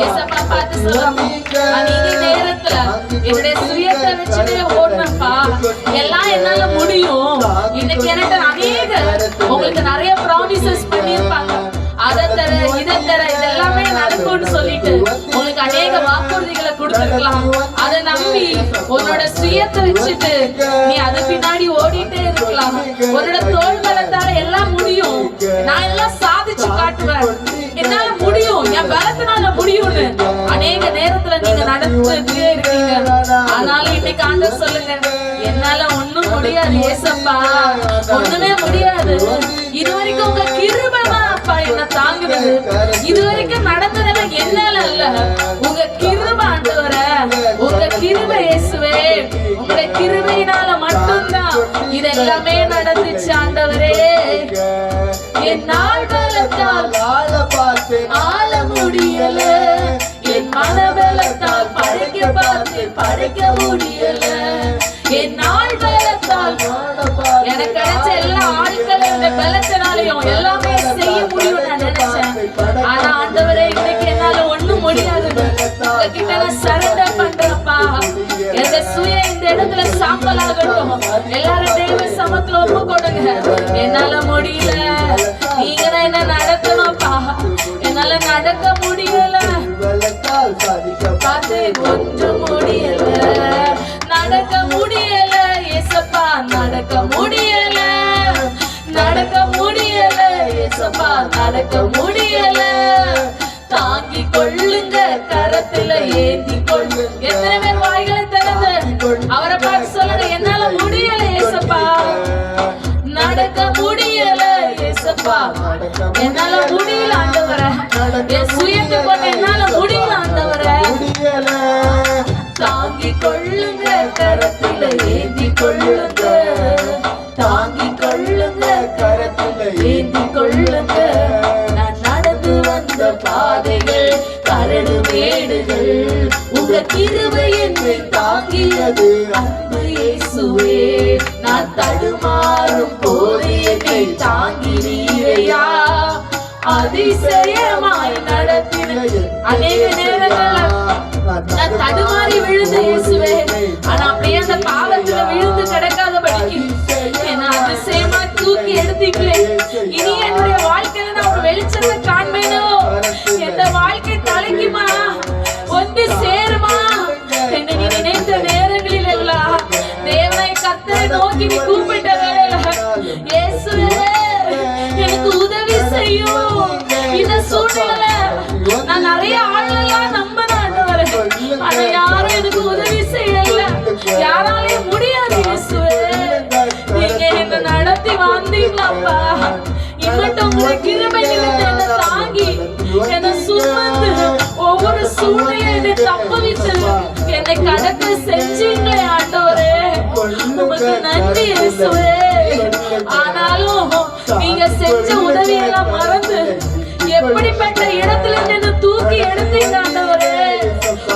ஏசப்பா பார்த்து சொல்லுங்க, அநீதி நேரத்துல என்னுடைய சுயத்தை வச்சுட்டு ஓடுனப்பா, எல்லாம் என்னால முடியும். இன்னைக்கு எனக்கு அநேக உங்களுக்கு நிறைய ப்ராமிசஸ் பண்ணியிருப்பாங்க, அதை தர இதை தர இதெல்லாமே நடக்கும்னு சொல்லிட்டு உங்களுக்கு அநேக வாக்குறுதிகளை கொடுத்துருக்கலாம். அதை நம்பி உன்னோட சுயத்தை வச்சுட்டு நீ அது பின்னாடி ஓடிட்டே இருக்கலாம். உன்னோட தோல் பலத்தால எல்லாம் முடியும், நான் எல்லாம் சாதிச்சு காட்டுவேன், என்னால முடியும், என் பலத்தினால முடியும்னு அநேக நேரத்துல நீங்க நடந்துட்டே இருக்கீங்க. ஆனாலும் இன்னைக்கு ஆண்டவர் சொல்லுங்க, என்னால ஒண்ணும் முடியாது ஏசப்பா, ஒண்ணுமே முடியாது. இதுவரைக்கும் உங்க கிருபை தான் அப்பா என்ன தாங்குறது. இதுவரைக்கும் நடந்ததெல்லாம் என்னால அல்ல, உங்க கிருபை ஆண்டவரே, உங்க கிருபை இயேசுவே, உங்களுடைய கிருபையினால மட்டும்தான் இதெல்லாமே நடந்துச்சு ஆண்டவரே. என் நாள் பலத்தால் ஆள முடியல, என் மனபலத்தால் படைக்க பார்த்து படைக்க முடியல. என் நாள் பலத்தால் எனக்கு கிடைச்ச எல்லா ஆட்களோட பலத்தினாலையும் எல்லாமே செய்ய முடியும் நான் நினைச்சேன். ஆனா ஆண்டவரே, இன்னைக்கு என்னால ஒண்ணும் முடியாது, உங்ககிட்ட நான் சரண்டர் பண்றப்பா. எந்த சுய இந்த இடத்துல சாம்பலாகட்டும், எல்லாரும் தேவ சமத்துல ஒப்பு கொடுங்க. என்னால முடியல, நீங்க தான் என்ன நடத்தணும்ப்பா, என்னால நடக்க முடியல, பார்த்து கொஞ்சம் முடியல, நடக்க முடியல ஏசப்பா, நடக்க முடியல, நடக்க முடியல ஏசப்பா, நடக்க முடியல. தாங்கி கொள்ளுங்க, கரத்துல ஏந்தி கொள்ளு. எத்தனை பேர் வாய்களை திறந்து அவரை பார்த்து சொல்லுங்க, என்னால முடியல ஏசப்பா, நடக்க முடியல ஏசப்பா, என்னால முடியல ஆண்டவரே, என் சுயத்தை கொண்டு என்னால முடியல ஆண்டவரே. தாங்கி கொள்ளுங்க, கரத்துல ஏந்தி கொள்ளுங்க, தாங்கி கொள்ளுங்க, கரத்துல ஏந்தி கொள்ளுங்க. நான் நடந்து வந்த பாதைகள் கரடு மேடுகள், உங்க கிருபை என்னை தாங்கியது அன்பு இயேசுவே. நான் தடுமாறும் போது என்னை தாங்கினீரையா, அதிசயமாய் நடத்தின. அநேக நேரங்கள்ல நான் தடுமாறி விழுந்து இயேசுவே, ஆனா அப்படியே அந்த பாவத்துல விழுந்து கிடக்காதபடிக்கு என்ன அதிசயமா தூக்கி எடுத்தீங்களே. இனி என்னுடைய வாழ்க்கையில நான் ஒரு வெளிச்சத்தை காண்பேனும், எந்த வாழ்க்கை தலைக்குமா ஒன்று சேருமா என்று நீ நினைத்த நேரங்களில் எல்லாம் தேவனை கர்த்தரை நோக்கி நீ கூப்பிட்ட வேளையில, இயேசுவே எனக்கு உதவி செய்யும். இந்த சூழ்நிலை நான் நிறைய ஆளெல்லாம் நம்பினேன் ஆண்டவரே, ஆனா யாரும் எனக்கு உதவி செய்யல, யாராலையும் முடியாது இயேசுவே. நீங்க என்ன நடத்தி வந்தீங்களாப்பா, இம்மட்டும் உங்களுடைய கிருபை நிமித்தம் என்னை தாங்கி என்னை சுமந்து ஒவ்வொரு சூழ்நிலையை என்னை தப்புவித்து என்னை கடக்க செஞ்சீங்களே ஆண்டவரே, உமக்கு நன்றி இயேசுவே. ஆனாலும் நீங்க செஞ்ச உதவியெல்லாம் மறந்து எப்படிப்பட்ட இடத்துல இருந்து தூக்கி எடுத்தீங்க ஆண்டவரே.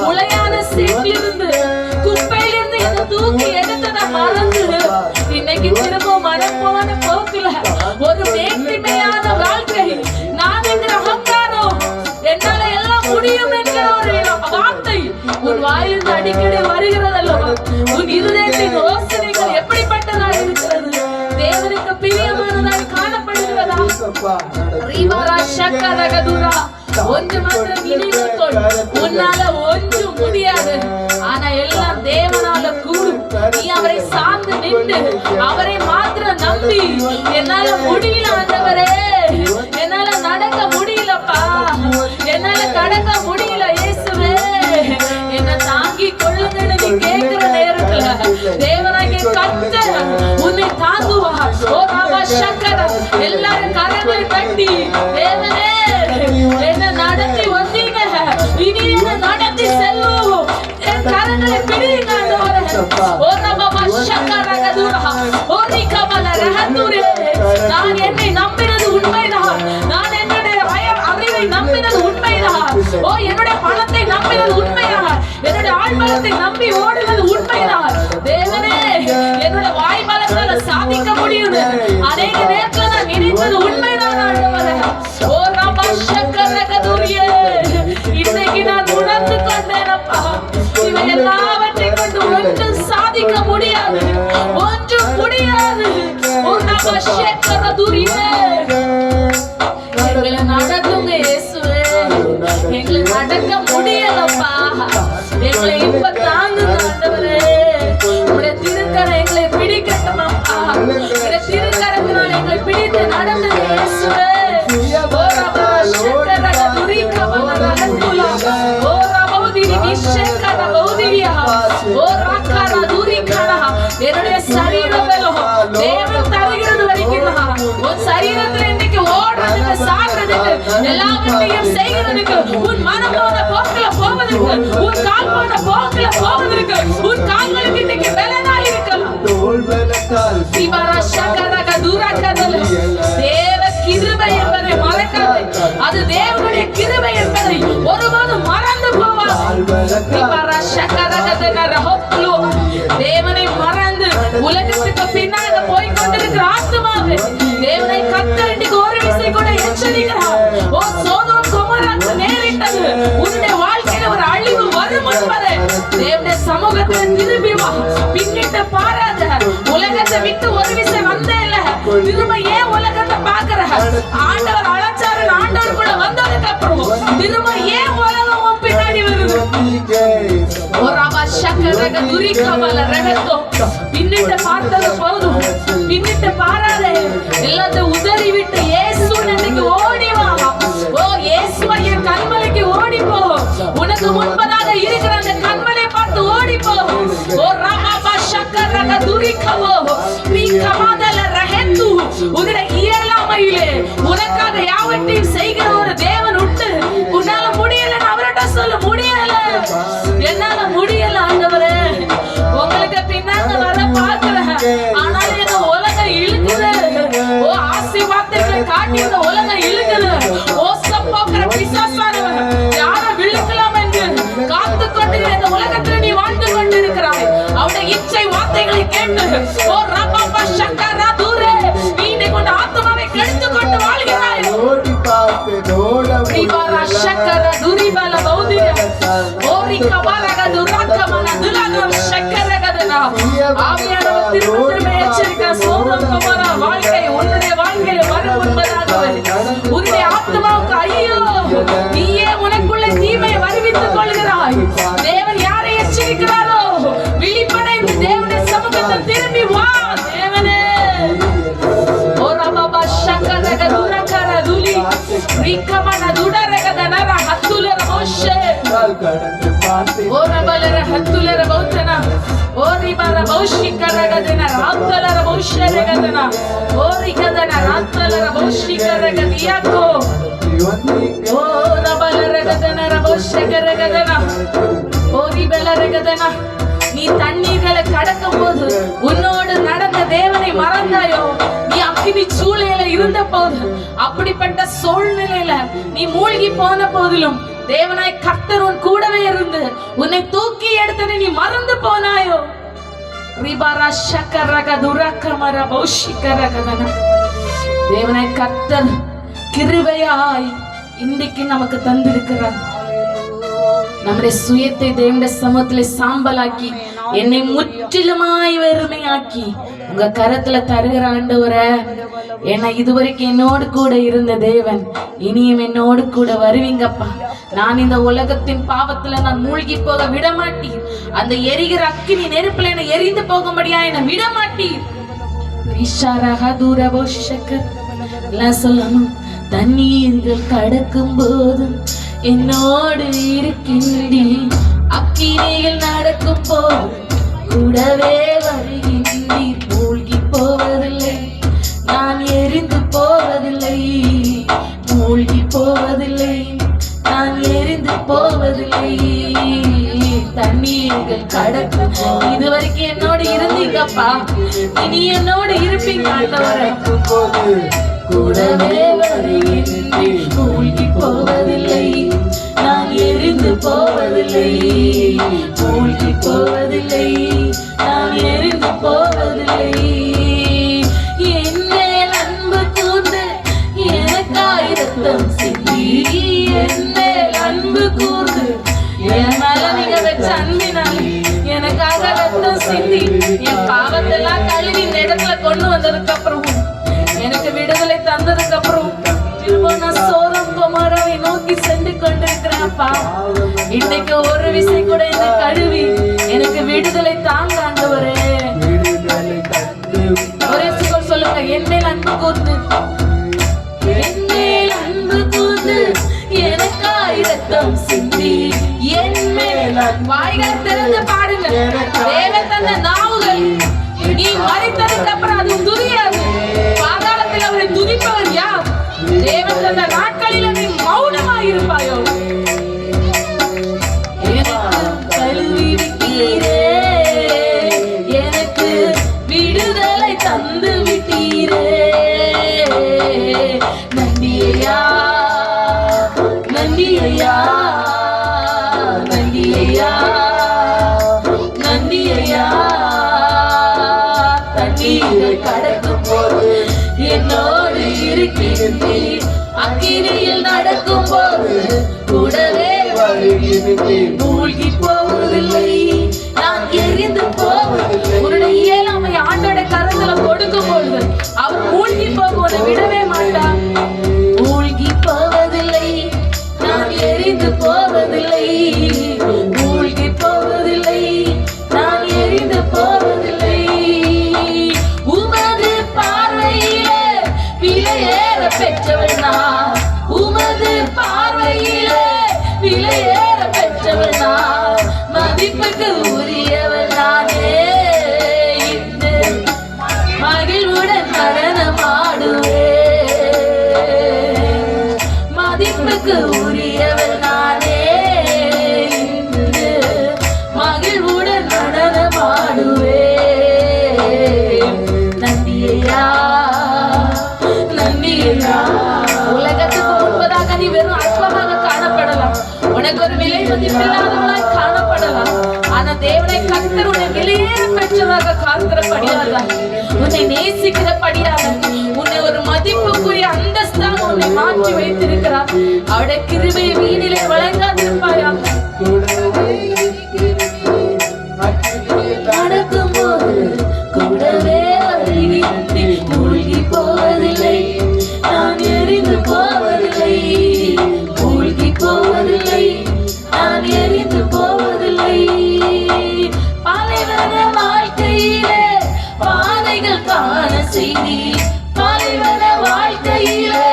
உளையான சீட்டிலிருந்து குப்பையிலிருந்து என்ன தூக்கி எடுத்ததை மறந்து இன்னைக்கு திரும்ப மனப்போன போக்குல ஒரு மேன்மையான வாழ்க்கை, நான் என்கிற அகங்காரம், என்னால எல்லாம் முடியும் என்கிற ஒரு வார்த்தை உன் வாயிலிருந்து அடிக்கடி வருகிறதல்லவா. உன் இருதயத்தின் யோசனைகள் எப்படிப்பட்டதா இருக்கிறது, தேவனுக்கு பிரியமானதாய் காணப்படுகிறதா. ஒன்று மாத்திரம் நினைவு கொள், உன்னால ஒன்றும் முடியாது, ஆனா எல்லாம் தேவனால கூடும். நீ அவரை சார்ந்து நின்று அவரை மாத்திரம் நம்பி, என்னால முடியல ஆண்டவரே, என்னால நடக்க முடியலப்பா, என்னால கடக்க முடியல இயேசுவே, என்ன தாங்கி கொள்ளுங்கன்னு நீ கேட்கிற நேரத்துல தேவனாகிய கர்த்தர் உன்னை தாங்குவார். ஓ ராமா சக்கர, எல்லாரும் கரங்களை தட்டி, தேவனே என்ன நடத்தி வந்தீங்க, இனி என்ன நடத்தி செல்லும், என் கரங்களை பிடிங்க ஆண்டவரே. ஓ ராமா சக்கர கதுரா, ஓ நிகமல ரஹதுரே, நான் என்னை நம்பினது உண்மைதான், நான் என்னுடைய அறிவை நம்பினது உண்மைதான், ஓ என்னுடைய பணத்தை நம்பினது உண்மைதான், என்னுடைய ஆழ்மனத்தை நம்பி ஓடுவது உண்மைதான். தேவனே, என்னுடைய வாய் பலத்தால சாதிக்க முடியும், அநேக நேரத்துல நான் நினைத்தது உண்மைதான் ஆண்டவரே. ஓ ராமா சக்கர கதுரே, துரிக்க முடியாது, ஒன்றும் முடியாது. எங்களை நடத்துங்க இயேசுவே, எங்களை நடக்க முடியலப்பா, எங்களை இப்ப தாங்குங்க ஆண்டவரே. உடைய திருக்கரை எங்களை பிடிக்கட்டுமாப்பா, உடைய திருக்கரத்தினால் எங்களை பிடித்து நடத்துங்க இயேசுவே. என்னுடைய சரீரத்திலோ தேவன் தருகிறது வரைக்கும் உன் சரீரத்தில் இன்னைக்கு ஓடுறதுக்கு, சாடுறதுக்கு, எல்லாவற்றையும் செய்கிறதுக்கு, உன் மனம் போன போக்கில போவதற்கு, உன் கால் போன போக்கில போவதற்கு, உன் கால்களுக்கு இன்னைக்கு பலனா இருக்கலாம். தேவ கிருபை என்பதை மறக்காதே, அது தேவனுடைய கிருபை என்பதை ஒருபோதும் மறந்து போவார். தேவனை மறந்து உலகத்துக்கு பின்னாக போய் கொண்டிருக்கிற ஆத்துமாவே, தேவனை கர்த்தர் இன்னைக்கு ஒரு விசை கூட எச்சரிக்கிறார். ஓ சோதோம் கொமோராவுக்கு நேரிட்டது, உன்னுடைய வாழ்க்கையில ஒரு அழிவு வரும் என்பதை தேவனுடைய சமூகத்தில் திரும்பி வா. பின்னிட்டு பாராத, உலகத்தை விட்டு ஒரு விசை வந்தே இல்ல, திரும்ப ஏன் உலகத்தை பாக்குற? ஆண்டவர் அழைச்சாரு, ஆண்டவருக்குள்ள வந்ததுக்கு அப்புறம் திரும்ப ஏன் உலகம் பின்னாடி வருது? பின்னிட்டு பார்த்தது போதும், பின்னிட்டு பாராதே, எல்லாத்தையும் உதறி விட்டு இயேசு இன்னைக்கு ஓடி வா. ஓ இயேசுவா, என் கண்மலைக்கு ஓடி போ, உனக்கு முன்பதாக இருக்கிற அந்த கண்மலை பார்த்து ஓடி போ. ஓ ராமா சக்கரக துரிக்கவோ ரீகமாதல ரஹெத்து, உன்னுடைய இயலாமையிலே உனக்காக யாவற்றையும் செய்கிற ஒரு தேவன் உண்டு. உன்னால முடியலன்னு அவர்கிட்ட சொல்ல, முடியல, என்னால முடியல ஆண்டவரே, உங்களுக்கு பின்னாங்க வர பாக்குறேன், ஆனால் இந்த உலகம் இழுக்குது. ஓ ஆசீர்வாதத்தை காட்டி இந்த உலகம் இழுக்குது. ஓசம் போக்குற பிசாசானவன் யாரை விழுக்கலாம் என்று காத்து கொண்டிருக்கிற இந்த உலகத்தில் நீ வாழ்ந்து கொண்டிருக்கிறாய். அவருடைய இச்சை வார்த்தைகளை கேட்டு ஓ ரப்பா சக்கரா தூரே நீ கொண்டு ஆத்மாவை கெடுத்து கொண்டு வாழ்கிறாய். ரிபாரா சக்கர துரிபல பௌதிய ஓரி கபாரக துராக்கமன துலகம் சக்கரகதனா. ஆவியானவர் திரும்ப திரும்ப எச்சரிக்கிற சோதம் கொமோரா வாழ்க்கை உன்னுடைய வாழ்க்கையில வரும் என்பதாகவே உன்னுடைய ஆத்மாவுக்கு ஐயோ, நீயே உனக்குள்ள தீமையை வருவித்துக் கொள்கிறாய். தேவன் யாரை எச்சரிக்கிறாரோ விழிப்படைந்து தேவனுடைய சமூகத்தில் திரும்பி வா. தேவனே ஓ ரபா சக்கரக துரகர துலி ரிகமன துடரகதன ஹத்துலர மோஷே ஓ ரபலர ஹத்துலர பௌத்தன ஓ ரிபர பௌஷிகரகதன ராத்தலர மோஷரகதன ஓ ரிகதன ராத்தலர பௌஷிகரகதியாகோ ஓ ரபலரகதன ரபௌஷகரகதன ஓ ரிபலரகதன. நீ தண்ணீர்களை கடக்கும் போது உன்னோடு நடந்த தேவனை மறந்தாயோ? நீ அக்கினி சூளையில இருந்த போது, அப்படிப்பட்ட சூழ்நிலையில நீ மூழ்கி போன போதிலும் தேவனாய் கர்த்தர் உன் கூடவே இருந்து உன்னை தூக்கி எடுத்ததை நீ மறந்து போனாயோ? தேவனாய் கர்த்தர் கிருபையாய் இன்றைக்கு நமக்கு தந்திருக்கிறார். நம்முடைய சுயத்தை தேவனுடைய சமூகத்திலே சாம்பலாக்கி என்னை முற்றிலுமாய் வெறுமையாக்கி உங்க கரத்துல தருகிற ஆண்டவரே, என்னை இதுவரைக்கும் என்னோடு கூட இருந்த தேவன் இனியும் என்னோடு கூட வருவீங்கப்பா. நான் இந்த உலகத்தின் பாவத்துல நான் மூழ்கி போக விடமாட்டீர். அந்த எரிகிற அக்கினி நெருப்புல என்னை எரிந்து போகும்படியா என்னை விடமாட்டீர். சொல்லணும், தண்ணீர்கள் கடக்கும் போதும் என்னோடு இருக்கின்றீர், அக்கினியில் நடக்கும் போது கூடவே வருகின்றீர். மூழ்கி போவதில்லை, நான் எரிந்து போவதில்லை, மூழ்கி போவதில்லை, நான் எரிந்து போவதில்லை. தண்ணீர்கள் கடக்கும், இதுவரைக்கும் என்னோடு இருந்தீங்கப்பா, இனி என்னோடு இருப்பீங்க ஆண்டவரே. கூடவே வருகின்றீர், மூழ்கி போவதில்லை, நான் எரிந்து போவதில்லை, மூழ்கி போவதில்லை, நான் எரிந்து போவதில்லை. என் மேல் அன்பு கூர்ந்து எனக்காய் ரத்தம் சிந்தி, என் மேல் அன்பு கூர்ந்து என் மேல நீங்க வச்ச அன்பினால் எனக்காக ரத்தம் சிந்தி என் பாவத்தெல்லாம் கழுவி இந்த இடத்துல கொண்டு வந்ததுக்கு அப்புறம் எனக்கு விடுதலை தந்ததுக்கு அப்புறம் திரும்ப நான் சோரம் குமாரவை நோக்கி சென்று கொண்டிருக்கிறேன் அப்பா. இன்னைக்கு ஒரு விசை கூட என்ன கழுவி எனக்கு விடுதலை தாங்க ஆண்டவரே. ஒரே சுகம் சொல்லுங்க, என் மேல் அன்பு கூர்ந்து, என் மேல் அன்பு கூர்ந்து எனக்காய் இரத்தம் சிந்தி, என் மேல் வாய்கள் திறந்து பாடுங்க. தேவன் தந்த நாவுகள் நீ மறைத்ததுக்கு அப்புறம் அது துதியாது. பாதாளத்தில் அவரை துதிப்பவர் யார்? தேவன் தந்த நாட்களில் நீ மௌனமாய் இருப்பாயோ? கழுவி விட்டீரே, எனக்கு விடுதலை தந்து விட்டீரே. நன்றி ஐயா, நன்றி ஐயா, நன்றி ஐயா, நன்றி ஐயா. தண்ணீரை கடக்கும் போது என்னோடு இருக்கிறீர், அக்கினியில் நடக்கும் போது கூடவே வருகிறீர். மூழ்கி போவதில்லை, நான் எரிந்து போவதில்லை. உன்னுடைய இயலாமை ஆண்டோட கரத்துல கொடுக்கும் பொழுது அவர் மூழ்கி போவதை விடவே மாட்டார். மூழ்கி போவதில்லை, நான் எரிந்து போவதில்லை. மூழ்கி போவதில்லை, நான் எரிந்து போவதில்லை. உமது பார்வையிலே விலையேற பெற்றவள் நான், உமது பார்வையிலே விலையேற பெற்றவள் நான், மதிப்புக்கு உரியவள் நானே. இன்று மகிழ்வுடன் நடனமாடுவே, மதிப்புக்கு உரியவள் நானே. இன்று மகிழ்வுடன் நடனமாடுவே. நன்றியா, நன்றியா. உலகத்துக்கு முன்பதாக நீ வெறும் அற்பமாக காணப்படலாம், உனக்கு ஒரு விலை மதிப்பில்லாதவளாய் காணப்படலாம். ஆனா தேவனை கர்த்தர் உன்னை விலையேற பெற்றதாக காக்கிறபடியால், உன்னை நேசிக்கிறபடியால், உன்னை ஒரு மதிப்புக்குரிய அந்தஸ்தாக உன்னை மாற்றி வைத்திருக்கிறார். அவருடைய கிருபை வீணிலே வழங்காதிருப்பாயாக. நடக்கும் போது கூடவே வருகிறேன். மூழ்கி போவதில்லை, நான் எரிந்து போவதில்லை. மூழ்கி போவதில்லை, நான் எரிந்து போவதில்லை. பாலைவன வாழ்க்கையிலே பாதைகள் காண செய்தி, பாலைவன வாழ்க்கையிலே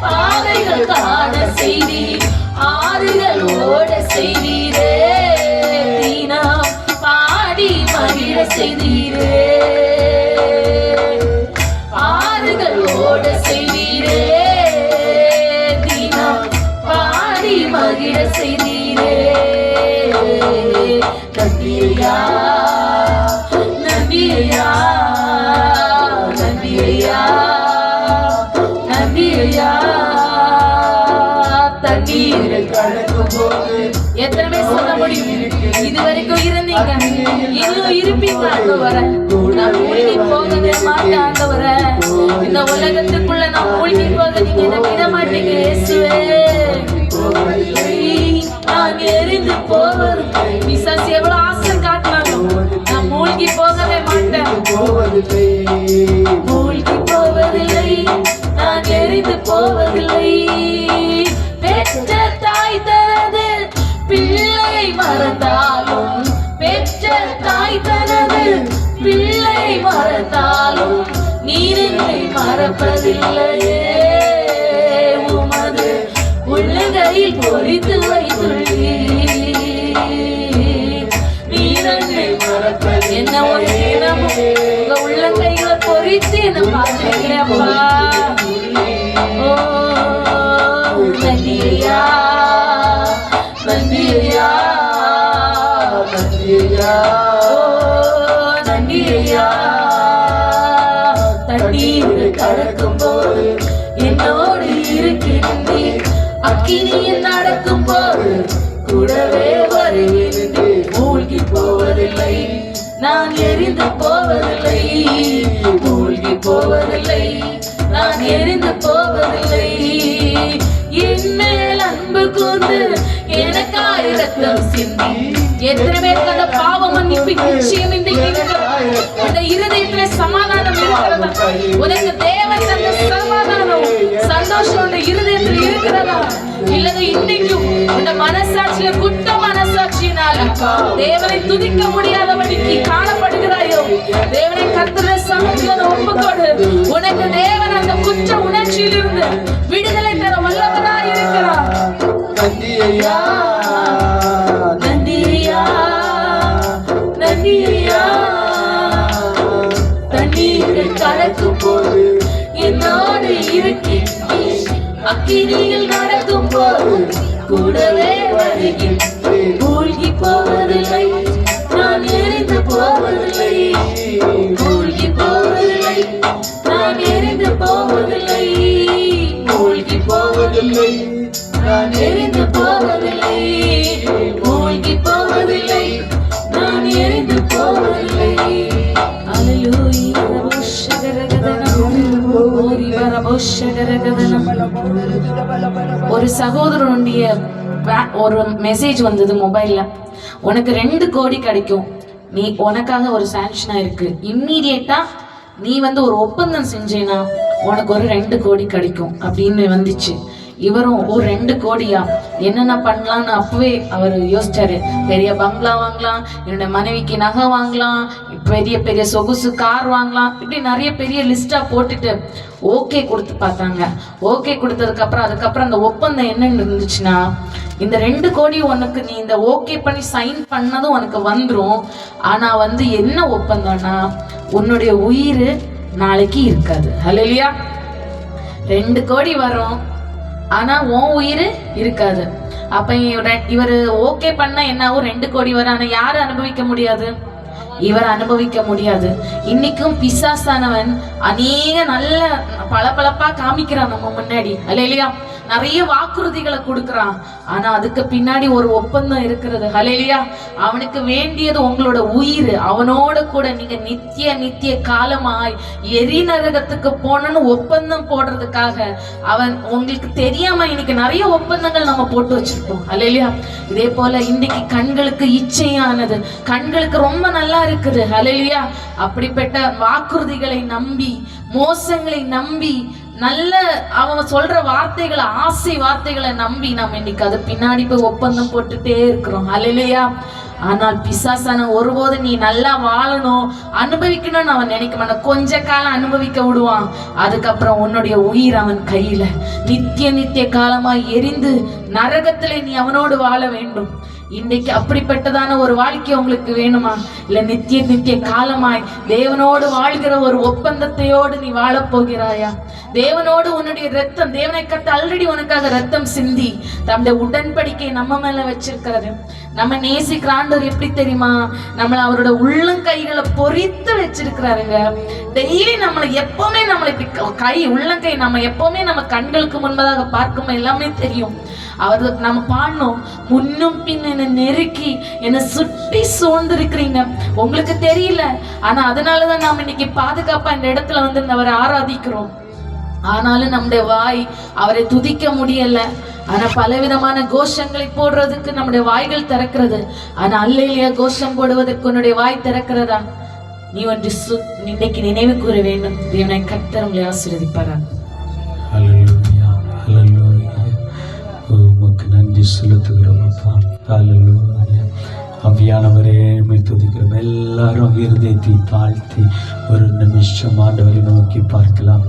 பாதைகள் காண செய்தி, ஆறுகள் ஓட செய்தீரே. தீனம் பாடி மகிழ செய்தீரே, ஆறுகள் ஓட செய்தீரே. தீனம் பாடி மகிழ செய்தீரே. நன்றியா, நன்றியா, நன்றியா, நன்றியா. தண்ணீரில் கடக்கும் போது எத்தனை பேர் சொல்ல முடியும்? இதுவரைக்கும் இருந்தீங்க, இன்னும் இருப்பீங்க. ஆண்டவரே, நான் மூழ்கி போகவே மாட்டேன். ஆண்டவரே, இந்த உலகத்துக்குள்ள நான் மூழ்கி போக நீங்க என்ன விட மாட்டீங்க. இயேசுவே, நான் எரிந்து போவது, பிசாசு எவ்வளவு ஆசை காட்டினாலும் நான் மூழ்கி போகவே மாட்டேன். மூழ்கி போவதில்லை, நான் எரிந்து போவதில்லை. பெற்ற தாய் தனது பிள்ளை மறந்தாலும், பெற்ற தாய் தனது பிள்ளை மறந்தாலும் நீர் என்னை மறப்பதில்லையே. உமது உள்ளங்கையில் பொறித்து வைத்துள்ளீர், நீர் என்னை மறப்பது. என்ன ஒரு தினமும் உங்க உள்ளங்கைகளை பொறித்து என்ன பார்த்துக்கிறேன் அப்பா. ஓ நன்றியா, நன்றியா, நன்றியா, நன்றியா. தண்ணீர் கடக்கும் போது என்னோடு இருக்கின்றீர், அக்கினியில் நடக்கும் போது கூடவே வருகின்றீர். மூழ்கி போவதில்லை, நான் எரிந்து போவதில்லை. மூழ்கி போவதில்லை, நான் எரிந்து போவதில்லை. என் மேல் அன்பு கூர்ந்து எனக்காய் ரத்தம் சிந்தி. எத்தனை பேருக்கு அந்த பாவ மன்னிப்பு நிச்சயம் இன்றைக்கு இந்த இருதயத்திலே சமாதானம் இருக்கிறதா? உனக்கு தேவன் தந்த சமாதானம் சந்தோஷம் இந்த இருதயத்தில் இருக்கிறதா? இல்லது இன்றைக்கும் இந்த மனசாட்சியில குற்ற மனசாட்சியினால தேவனை துதிக்க முடியாதபடிக்கு காணப்படுகிறாயோ? தேவனை கர்த்தருடைய சமூகத்தில் ஒப்புக்கொடு. உனக்கு தேவன் அந்த குற்ற உணர்ச்சியிலிருந்து விடுதலை தர வல்லவராய் இருக்கிறார். நன்றி ஐயா, நன்றி ஐயா, நன்றி ஐயா. தண்ணீரை கலக்கும் போது என்னோடு இருக்கி, அக்கினியில் நடக்கும் போது கூடவே வருகின்றேன். மூழ்கி போவதில்லை, நான் எரிந்து போவதில்லை. மூழ்கி போவதில்லை, நான் எரிந்து போவதில்லை. மூழ்கி போவதில்லை, நான் எரிந்து போவதில்லை. மூழ்கி போவதில்லை, நான் எரிந்து போவதில்லை. ஒரு சகோதரனுடைய ஒரு மெசேஜ் வந்தது மொபைல்ல, உனக்கு 2 கோடி கிடைக்கும், நீ உனக்காக ஒரு சாங்ஷனா இருக்கு, இம்மீடியட்டா நீ ஒரு ஒப்பந்தம் செஞ்சேனா உனக்கு ஒரு 2 கோடி கிடைக்கும் அப்படின்னு வந்துச்சு. இவரும் ஒரு 2 கோடியா என்னென்ன பண்ணலான்னு அப்பவே அவர் யோசிச்சாரு. பெரிய பங்களா வாங்கலாம், என்னோட மனைவிக்கு நகை வாங்கலாம், பெரிய பெரிய சொகுசு கார் வாங்கலாம், இப்படி நிறைய பெரிய லிஸ்டா போட்டுட்டு ஓகே கொடுத்து பார்த்தாங்க. ஓகே கொடுத்ததுக்கு அதுக்கப்புறம் அந்த ஒப்பந்தம் என்னன்னு இருந்துச்சுன்னா, இந்த 2 கோடி உனக்கு நீ இந்த ஓகே பண்ணி சைன் பண்ணதும் உனக்கு வந்துடும். ஆனா என்ன ஒப்பந்தம்னா, உன்னுடைய உயிர் நாளைக்கு இருக்காது. ஹல்லேலூயா. 2 கோடி வரும், ஆனா உன் உயிர் இருக்காது. அப்ப இவர் ஓகே பண்ண என்னாவும் 2 கோடி வரும், ஆனா யாரு அனுபவிக்க முடியாது? இவர் அனுபவிக்க முடியாது. இன்னைக்கும் பிசாசானவன் அநேக நல்ல பளபளப்பா காமிக்கிறான் நம்ம முன்னாடி. ஹல்லேலூயா. நிறைய வாக்குறுதிகளை கொடுக்கறான், ஆனா அதுக்கு பின்னாடி ஒரு ஒப்பந்தம் இருக்கிறது. ஹல்லேலூயா. அவனுக்கு வேண்டியது உங்களோட உயிர். அவனோட கூட நீங்க நித்திய காலமாய் எரி நரகத்துக்கு போனன்னு ஒப்பந்தம் போடுறதுக்காக அவன் உங்களுக்கு தெரியாம இன்னைக்கு நிறைய ஒப்பந்தங்கள் நம்ம போட்டு வச்சிருக்கோம். ஹல்லேலூயா. இதே போல இன்னைக்கு கண்களுக்கு இச்சையானது, கண்களுக்கு ரொம்ப நல்லா இருக்குது. ஹல்லேலூயா. அப்படிப்பட்ட வாக்குறுதிகளை நம்பி, மோசங்களை நம்பி, நல்ல அவன் சொல்ற வார்த்தைகளை, ஆசை வார்த்தைகளை நம்பி நம்ம இன்னைக்கு அது பின்னாடி போய் ஒப்பந்தம் போட்டுட்டே இருக்கிறோம். ஹல்லேலூயா. ஆனால் பிசாசான ஒருபோது நீ நல்லா வாழணும், அனுபவிக்கணும்னு அவன் நினைக்க மாட்டான். கொஞ்ச காலம் அனுபவிக்க விடுவான், அதுக்கப்புறம் உன்னுடைய உயிர் அவன் கையில நித்திய காலமாய் எரிந்து நரகத்திலே நீ அவனோடு வாழ வேண்டும். இன்னைக்கு அப்படிப்பட்டதான ஒரு வாழ்க்கை உங்களுக்கு வேணுமா? இல்ல நித்திய காலமாய் தேவனோடு வாழ்கிற ஒரு ஒப்பந்தத்தையோடு நீ வாழப் போகிறாயா? தேவனோடு உன்னுடைய ரத்தம், தேவனை கத்து ஆல்ரெடி உனக்காக ரத்தம் சிந்தி தம்முடைய உடன்படிக்கை நம்ம மேல வச்சிருக்கிறது. நம்ம நேசிக்கிற ஆண்டவர் எப்படி தெரியுமா? நம்மள அவரோட உள்ளங்கைகளை பொறித்து வச்சிருக்கிறாருங்க. டெய்லி நம்மளை எப்பவுமே கை உள்ளங்கை நம்ம எப்பவுமே நம்ம கண்களுக்கு முன்பதாக பார்க்கும் எல்லாமே தெரியும். அவர் நம்ம பாடணும், முன்னும் பின் என்னை நெருக்கி என்னை சுட்டி சூழ்ந்திருக்கிறீங்க. உங்களுக்கு தெரியல, ஆனா அதனாலதான் நாம இன்னைக்கு பாதுகாப்பா இந்த இடத்துல அவரை ஆராதிக்கிறோம். ஆனாலும் நம்முடைய வாய் அவரை துதிக்க முடியல. ஆனா பலவிதமான கோஷங்களை போடுறதுக்கு நம்முடைய வாய்கள் திறக்கிறது. ஆனா அல்லேலூயா கோஷம் போடுவதற்கு உன்னுடைய வாய் திறக்கிறதா? நீ ஒன்று இன்னைக்கு நினைவு கூற வேண்டும். தேவனை கர்த்தர் உங்களை ஆசீர்வதிப்பாரா. ஹல்லேலூயா, ஹல்லேலூயா. உமக்கு நன்றி செலுத்துகிறோம் அப்பா. ஹல்லேலூயா. அவ்வியானவரே உம்மை துதிக்கிறோம். எல்லாரும் இருதயத்தை தாழ்த்தி ஒரு நிமிஷம் ஆண்டவரை நோக்கி பார்க்கலாம்.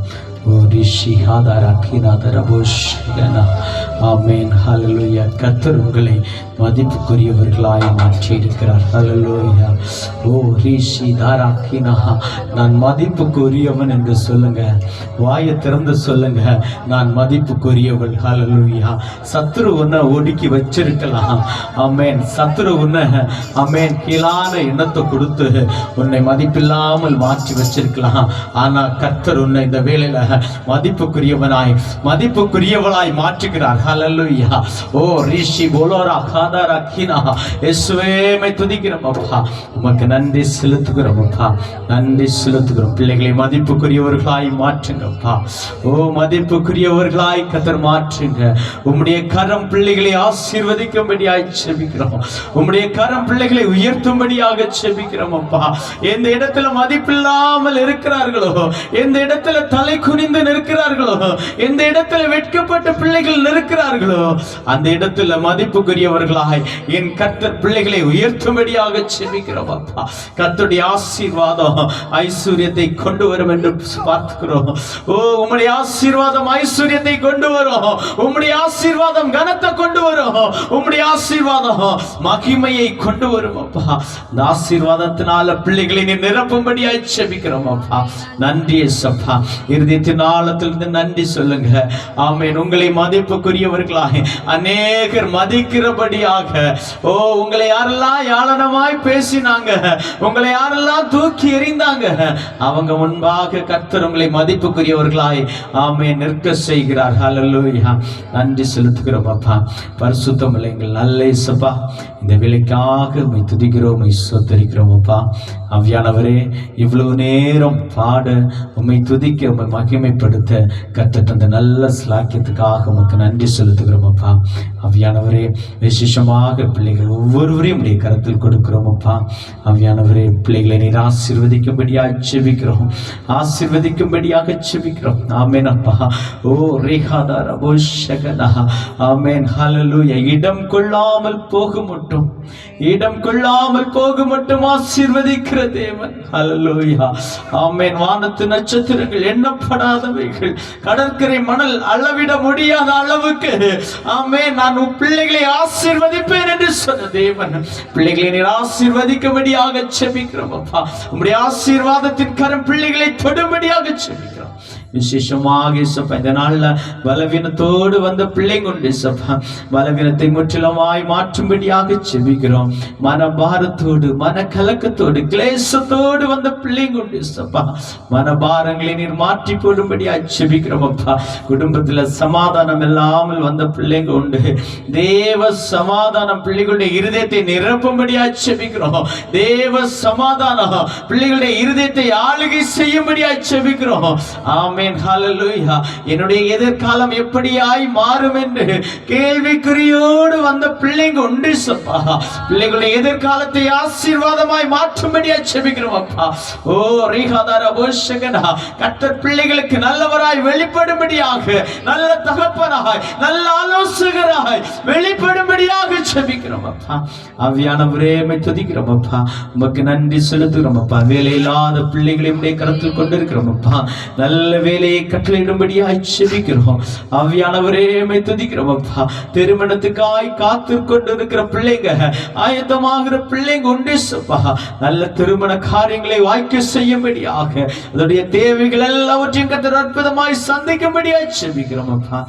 கர்த்தர் உங்களை மதிப்புக்குரியவர்களாய் மாற்றி இருக்கிறார். ஹல்லேலூயா. ஓ ரிஷி தாராக்கினா, நான் மதிப்புக்குரியவன் என்று சொல்லுங்க. வாயை திறந்து சொல்லுங்க, நான் மதிப்புக்குரியவள். ஹல்லேலூயா. சத்துரு உன்னை ஒடுக்கி வச்சிருக்கலாம். ஆமென். சத்துரு உன்னை ஆமென் கீழான எண்ணத்தை கொடுத்து உன்னை மதிப்பில்லாமல் மாற்றி வச்சிருக்கலாம். ஆனா கர்த்தர் உன்னை இந்த வேளையில மதிப்புக்குரியவனாய் மதிப்புக்குரியவளாய் மாற்றுகிறார். ஹalleluya. ஓ ரிஷி போலோரா காதாரா கீனா இயேசுவே மை துதிக்கிறோம் அப்பா. உமக்கு நன்றி செலுத்துகிறோம் அப்பா. நன்றி செலுத்துகிறோம். பிள்ளைகளை மதிப்புக்குரியவர்களாய் மாற்றுங்கப்பா. ஓ மதிப்புக்குரியவர்களாய் கர்த்தர் மாற்றுங்க. உம்முடைய கரம் பிள்ளைகளை ஆசீர்வதிக்கும்படியாய் செபிக்கிறோம். உம்முடைய கரம் பிள்ளைகளை உயர்த்தும்படியாக செபிக்கிறோம் அப்பா. எந்த இடத்துல மதிப்பில்லாமல் இருக்கிறார்களோ, எந்த இடத்துல தலை குனிந்து நிற்கிறார்களோ, எந்த இடத்துல வெட்கப்பட்ட பிள்ளைகள் நிற்கிறார்களோ, அந்த இடத்துல மதிப்புக்குரியவர்களாய் என் கர்த்தர் பிள்ளைகளை உயர்த்தும்படியாக செபிக்கிறோம் அப்பா. கர்த்தருடைய ஆசீர்வாதம் ஐஸ்வர்யத்தை கொண்டு வரும் என்று பார்க்கிறோம். ஓ உம்முடைய ஆசீர்வாதம் ஐஸ்வர்யத்தை கொண்டு வரும். உம்முடைய ஆசீர்வாதம் கனத்தை கொண்டு வரும். உம்முடைய ஆசீர்வாதம் மகிமையை கொண்டு வரும் அப்பா. அந்த ஆசீர்வாதத்தினால பிள்ளைகளை நீ நிரப்பும்படியாய் செபிக்கிறோம் அப்பா. நன்றி ஏசப்பா. இருதயத்தின் ஆழத்திலிருந்து நன்றி சொல்லுங்க. ஆமென். உங்களை மதிப்புக்குரியவர்களாய் அநேகர் மதிக்கிறபடியாக, ஓ உங்களை யாரெல்லாம் ஏளனமாய் பேசினாங்க, உங்களை யாரெல்லாம் தூக்கி எறிந்தாங்க, அவங்க முன்பாக கர்த்தர் உங்களை மதிப்புக்குரியவர்களாய் ஆமென் நிற்க செய்கிறார். ஹல்லேலூயா. நன்றி செலுத்துகிறோம் அப்பா. பரிசுத்தம் எங்கள் நல்ல இயேசுப்பா, இந்த வேலைக்காக உம்மை துதிக்கிறோம், உம்மை ஸ்தோத்திரிக்கிறோம் அப்பா. ஆவியானவரே, இவ்வளவு நேரம் பாட, உம்மை துதிக்க, உம்மை மகிமைப்படுத்த கர்த்தர் தந்த நல்ல ஸ்லாக்கியத்துக்காக உமக்கு நன்றி செலுத்துகிறோம் அப்பா. ஆவியானவரே, விசேஷமாக பிள்ளைகள் ஒவ்வொருவரையும் உடைய கரத்தில் கொடுக்கிறோம் அப்பா. ஆவியானவரே, பிள்ளைகளை நீர் ஆசீர்வதிக்கும்படியாக செபிக்கிறோம், ஆசீர்வதிக்கும்படியாக செபிக்கிறோம். ஆமென் அப்பா. ஓ ரேகாதா ரபோஷகதா. ஆமென். ஹல்லேலூயா. இடம் கொள்ளாமல் போக மட்டும், இடம் கொள்ளாமல் போக மட்டும் ஆசீர்வதிக்கிற தேவன். ஹல்லேலூயா. ஆமென். வானத்து நட்சத்திரங்கள் எண்ணப்படாதவைகள், கடற்கரை மணல் அளவிட முடியாத அளவுக்கு ஆமென் நான் உன் பிள்ளைகளை ஆசீர்வதிப்பேன் என்று சொன்ன தேவன். பிள்ளைகளை நீர் ஆசீர்வதிக்கும்படியாக செபிக்கிறோம் அப்பா. உம்முடைய ஆசீர்வாதத்தின் கரம் பிள்ளைகளை தொடும்படியாக செபிக்கிறோம். விசேஷமாக இயேசுப்பா, இந்த நாள்ல பலவீனத்தோடு வந்த பிள்ளைங்க உண்டு இயேசுப்பா. பலவீனத்தை முற்றிலுமாய் மாற்றும்படியாக செபிக்கிறோம். மனபாரத்தோடு, மனக்கலக்கத்தோடு, கிளேசத்தோடு வந்த பிள்ளைங்க உண்டு இயேசுப்பா. மனபாரங்களை நீர் மாற்றி போடும்படியாக செபிக்கிறோம் அப்பா. குடும்பத்துல சமாதானம் இல்லாமல் வந்த பிள்ளைங்க உண்டு. தேவ சமாதானம் பிள்ளைகளுடைய இருதயத்தை நிரப்பும்படியாக செபிக்கிறோம். தேவ சமாதானம் பிள்ளைகளுடைய இருதயத்தை ஆளுகை செய்யும்படியாக செபிக்கிறோம். ஆமென். ஹல்லேலூயா. என்னுடைய எதிர்காலம் எப்படியாய் மாறும் என்று கேள்விக்குறியோடு வந்த பிள்ளைங்க உண்டு சப்பா. பிள்ளைகளுடைய எதிர்காலத்தை ஆசீர்வாதமாய் மாற்றும்படியாய் செபிக்கிறோம் அப்பா. ஓ ரீகாதார போஷகனா, கர்த்தர் பிள்ளைகளுக்கு நல்லவராய் வெளிப்படும்படியாக, நல்ல தகப்பனாய், நல்ல ஆலோசகராய் வெளிப்படும்படியாக செபிக்கிறோம் அப்பா. ஆவியானவரே, உம்மை துதிக்கிறோம் அப்பா. உமக்கு நன்றி செலுத்துகிறோம் அப்பா. வேலை இல்லாத பிள்ளைகளை உம்முடைய கரத்தில் கொண்டிருக்கிறோம் அப்பா. நல்ல வேலையை கட்டளையிடும்படியாய் செபிக்கிறோம். ஆவியானவரே, உம்மை துதிக்கிறோம் அப்பா. திருமணத்துக்காய் காத்து கொண்டிருக்கிற பிள்ளைங்க, ஆயத்தமாகிற பிள்ளைங்க உண்டு அப்பா. நல்ல திருமண காரியங்களை வாய்க்க செய்யும்படியாக, அதனுடைய தேவைகள் எல்லாவற்றையும் கர்த்தர் அற்புதமாய் சந்திக்கும்படியாய் செபிக்கிறோம் அப்பா.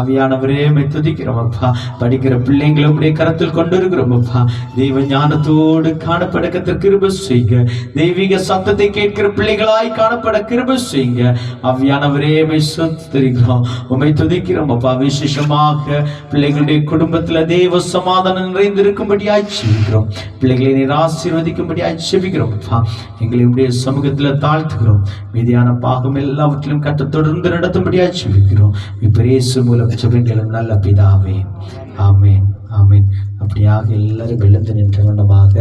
ஆவியானவரே, உம்மை துதிக்கிறோம் அப்பா. படிக்கிற பிள்ளைங்களை உம்முடைய கரத்தில் கொண்டிருக்கிறோம் அப்பா. தெய்வ ஞானத்தோடு காணப்பட கர்த்தர் கிருபை செய்யுங்க. தெய்வீக சத்தத்தை கேட்கிற பிள்ளைகளாய் காணப்பட கிருபை செய்யுங்க. ஆவியானவரே, உம்மை ஸ்தோத்திரிக்கிறோம், உம்மை துதிக்கிறோம் அப்பா. விசேஷமாக பிள்ளைகளுடைய குடும்பத்துல தேவ சமாதானம் நிறைந்திருக்கும்படியாய் செபிக்கிறோம். பிள்ளைகளை நீர் ஆசீர்வதிக்கும்படியாய் செபிக்கிறோம் அப்பா. எங்களை உம்முடைய சமூகத்துல தாழ்த்துகிறோம். மீதியான பாகம் எல்லாவற்றிலும் கர்த்தர் தொடர்ந்து நடத்தும்படியாய் செபிக்கிறோம். இப்ப இயேசு மூலம் ஜெபங்களும் நல்ல பிதாவே. ஆமென். ஆமென். அப்படியாக எல்லாரும் எழுந்து நின்ற வண்ணமாக